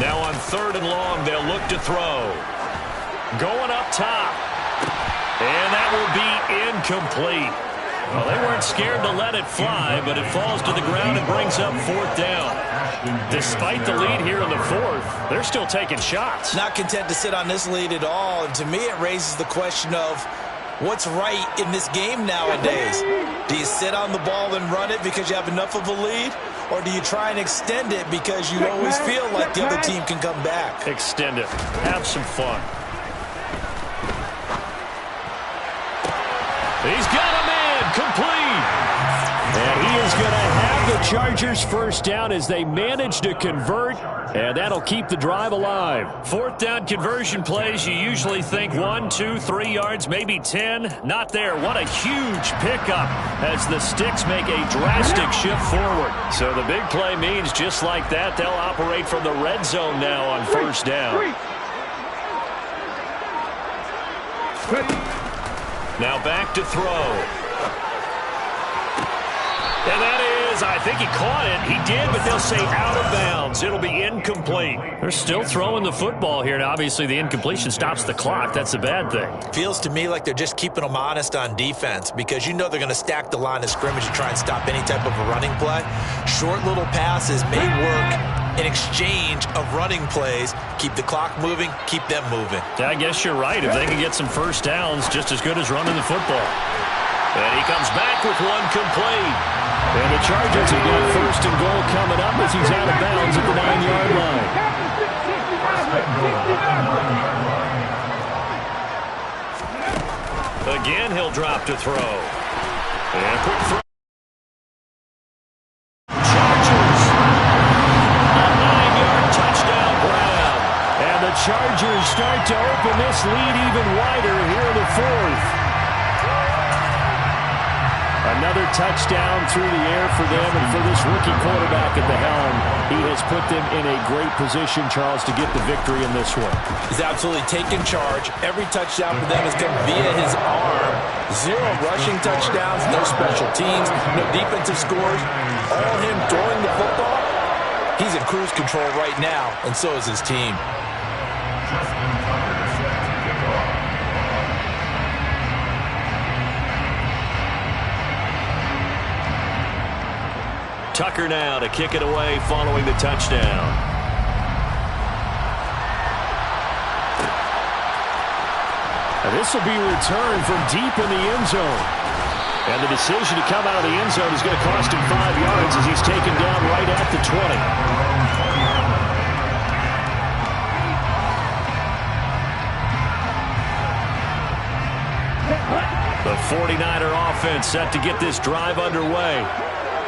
Now on 3rd and long, they'll look to throw. Going up top. And that will be incomplete. Well, they weren't scared to let it fly, but it falls to the ground and brings up 4th down. Despite the lead here in the 4th, they're still taking shots. Not content to sit on this lead at all, and to me it raises the question of what's right in this game nowadays. Do you sit on the ball and run it because you have enough of a lead? Or do you try and extend it because you always feel like the other team can come back? Extend it. Have some fun. He's got a man complete. And he is going to have give the Chargers first down as they manage to convert, and that'll keep the drive alive. Fourth down conversion plays, you usually think 1, 2, 3 yards, maybe 10. Not there. What a huge pickup as the Sticks make a drastic shift forward. So the big play means just like that, they'll operate from the red zone now on first down. Now back to throw. And that is, I think he caught it. He did, but they'll say out of bounds. It'll be incomplete. They're still throwing the football here. Now, obviously, the incompletion stops the clock. That's a bad thing. Feels to me like they're just keeping them honest on defense because you know they're going to stack the line of scrimmage and try and stop any type of a running play. Short little passes may work in exchange of running plays. Keep the clock moving, keep them moving. I guess you're right. If they can get some first downs, just as good as running the football. And he comes back with one complete. And the Chargers have got first and goal coming up as he's out of bounds at the 9-yard line. Again, he'll drop to throw. And quick throw. Chargers. A 9-yard touchdown grab. And the Chargers start to open this lead even wider here in the fourth. Another touchdown through the air for them, and for this rookie quarterback at the helm, he has put them in a great position, Charles, to get the victory in this one. He's absolutely taken charge. Every touchdown for them has come via his arm. 0 rushing touchdowns, no special teams, no defensive scores. All him throwing the football. He's in cruise control right now, and so is his team. Tucker now to kick it away following the touchdown. And this will be returned from deep in the end zone. And the decision to come out of the end zone is going to cost him 5 yards as he's taken down right at the 20. The 49er offense set to get this drive underway.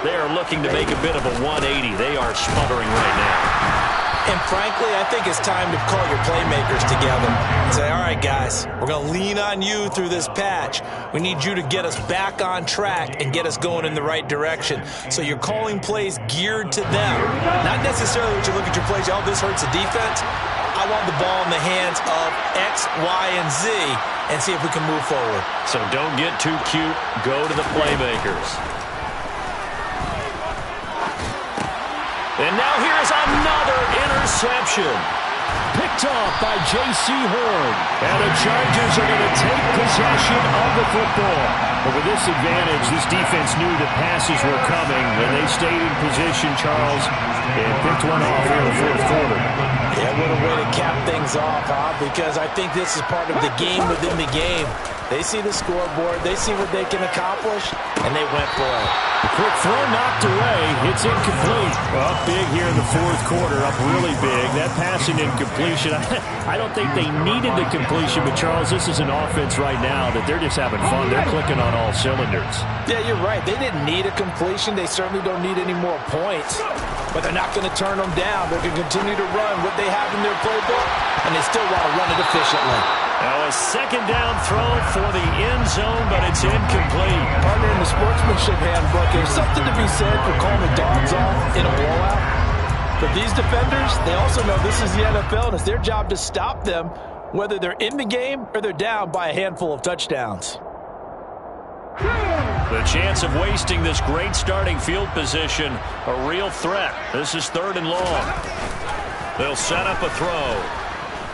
They are looking to make a bit of a 180. They are smothering right now. And frankly, I think it's time to call your playmakers together and say, all right, guys, we're going to lean on you through this patch. We need you to get us back on track and get us going in the right direction. So you're calling plays geared to them. Not necessarily when you look at your plays, oh, this hurts the defense. I want the ball in the hands of X, Y, and Z and see if we can move forward. So don't get too cute. Go to the playmakers. And now here's another interception. Picked off by J.C. Horn. And the Chargers are going to take possession of the football. But with this advantage, this defense knew the passes were coming, and they stayed in position, Charles, and picked one off here in the fourth quarter. Yeah, what a way to cap things off, huh? Because I think this is part of the game within the game. They see the scoreboard, they see what they can accomplish, and they went for it. The quick throw knocked away. It's incomplete. Well, up big here in the fourth quarter, up really big. That passing incompletion, I don't think they needed the completion, but Charles, this is an offense right now that they're just having fun. They're clicking on all cylinders. Yeah, you're right. They didn't need a completion. They certainly don't need any more points. But they're not going to turn them down. They're going to continue to run what they have in their playbook, and they still want to run it efficiently. Now a second down throw for the end zone, but it's incomplete. Partner, in the sportsmanship handbook, there's something to be said for calling the dogs off in a blowout. But these defenders, they also know this is the NFL, and it's their job to stop them, whether they're in the game or they're down by a handful of touchdowns. The chance of wasting this great starting field position, a real threat. This is 3rd and long. They'll set up a throw.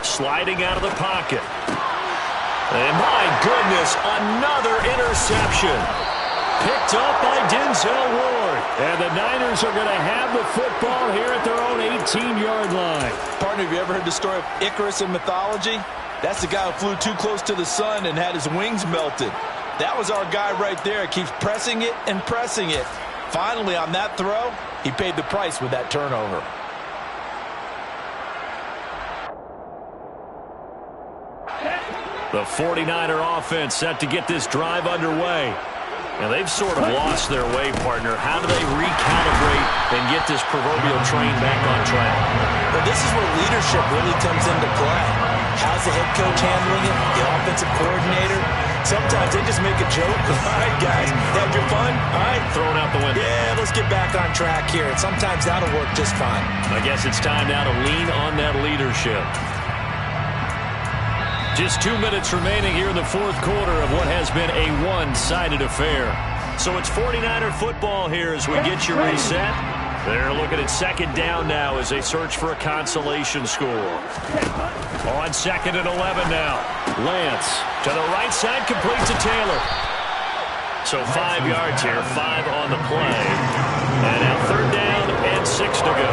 Sliding out of the pocket. And my goodness, another interception. Picked up by Denzel Ward. And the Niners are going to have the football here at their own 18-yard line. Partner, have you ever heard the story of Icarus in mythology? That's the guy who flew too close to the sun and had his wings melted. That was our guy right there. Keeps pressing it and pressing it. Finally, on that throw, he paid the price with that turnover. The 49er offense set to get this drive underway. And they've sort of lost their way, partner. How do they recalibrate and get this proverbial train back on track. Well, this is where leadership really comes into play. How's the head coach handling it? The offensive coordinator? Sometimes they just make a joke. All right, guys, had your fun? All right. Thrown out the window. Yeah, let's get back on track here. And sometimes that'll work just fine. I guess it's time now to lean on that leadership. Just 2 minutes remaining here in the fourth quarter of what has been a one-sided affair. So it's 49er football here as we get you reset. They're looking at second down now as they search for a consolation score. On second and 11 now. Lance to the right side, completes to Taylor. So 5 yards here, 5 on the play. And now third down and 6 to go.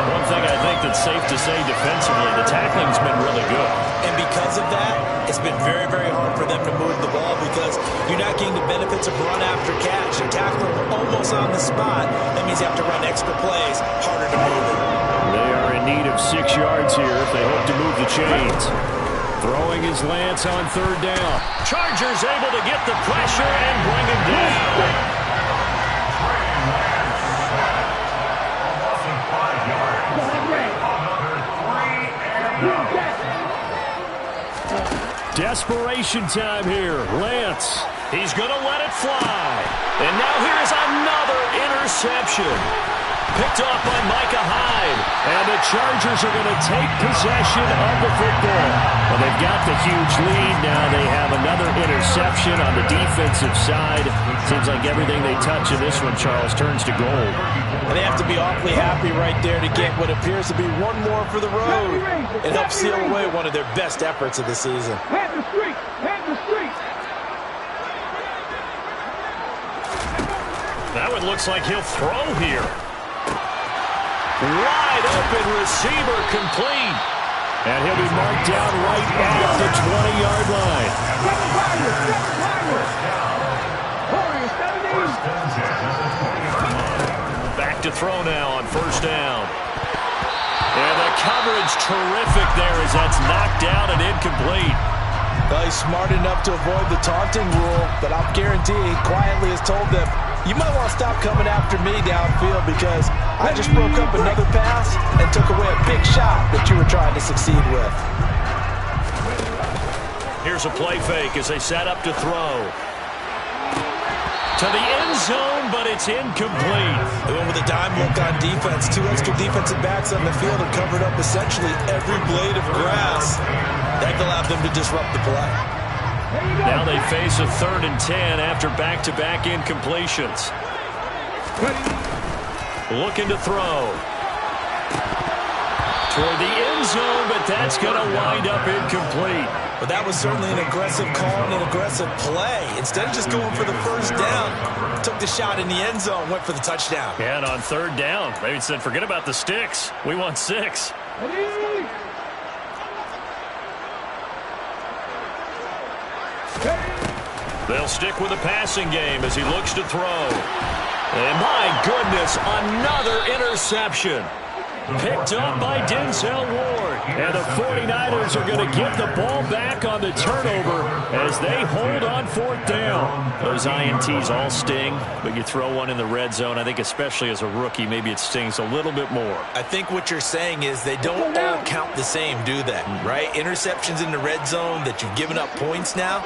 One thing I think that's safe to say defensively, the tackling's been really good. And because of that, it's been very, very hard for them to move the ball because you're not getting the benefits of run after catch. You're tackling almost on the spot. That means you have to run extra plays, harder to move it. They are in need of 6 yards here if they hope to move the chains. Throwing his Lance on third down. Chargers able to get the pressure and bring him down. Desperation time here. Lance. He's going to let it fly. And now here is another interception. Picked off by Micah Hyde. And the Chargers are going to take possession of the football. Well, they've got the huge lead. Now they have another interception on the defensive side. Seems like everything they touch in this one, Charles, turns to gold. And they have to be awfully happy right there to get what appears to be one more for the road. It helps seal away one of their best efforts of the season. Head the street! Head the street! That one looks like he'll throw here. Wide open receiver complete. And he'll be marked down right at the 20-yard line. Back to throw now on first down. And the coverage terrific there as that's knocked down and incomplete. Well, he's smart enough to avoid the taunting rule, but I'll guarantee he quietly has told them, you might want to stop coming after me downfield because I just broke up another pass and took away a big shot that you were trying to succeed with. Here's a play fake as they set up to throw. To the end zone, but it's incomplete. They went with a dime look on defense. 2 extra defensive backs on the field and covered up essentially every blade of grass. That allowed them to disrupt the play. Now they face a 3rd and 10 after back-to-back incompletions. Looking to throw. Toward the end zone, but that's going to wind up incomplete. But that was certainly an aggressive call and an aggressive play. Instead of just going for the first down, took the shot in the end zone, went for the touchdown. Yeah, and on third down, maybe said, forget about the sticks. We want 6. They'll stick with the passing game as he looks to throw. And my goodness, another interception. Picked up by Denzel Ward. And the 49ers are going to get the ball back on the turnover as they hold on fourth down. Those INTs all sting, but you throw one in the red zone, I think especially as a rookie, maybe it stings a little bit more. I think what you're saying is they don't all count the same, do they? Right? Interceptions in the red zone that you've given up points now,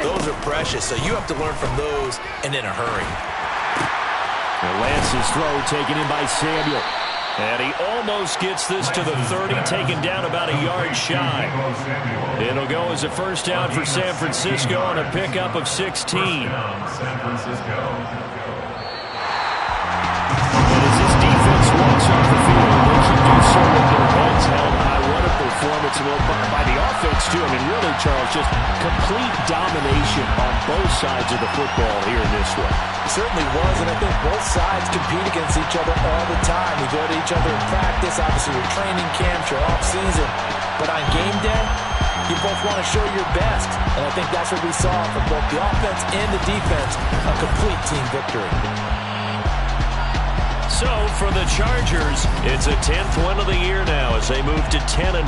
those are precious. So you have to learn from those and in a hurry. Lance's throw taken in by Samuel. And he almost gets this to the 30, taken down about a yard shy. It'll go as a first down for San Francisco on a pickup of 16. And as this defense walks off the field, they should do so with their heads held high. What a performance by the offense, too. I mean, really, Charles, just complete domination on both sides of the football here in this one. It certainly was, and I think both sides compete against each other all the time. We go to each other in practice, obviously your training camps, your off-season. But on game day, you both want to show your best. And I think that's what we saw from both the offense and the defense, a complete team victory. So for the Chargers, it's a 10th win of the year now as they move to 10-4.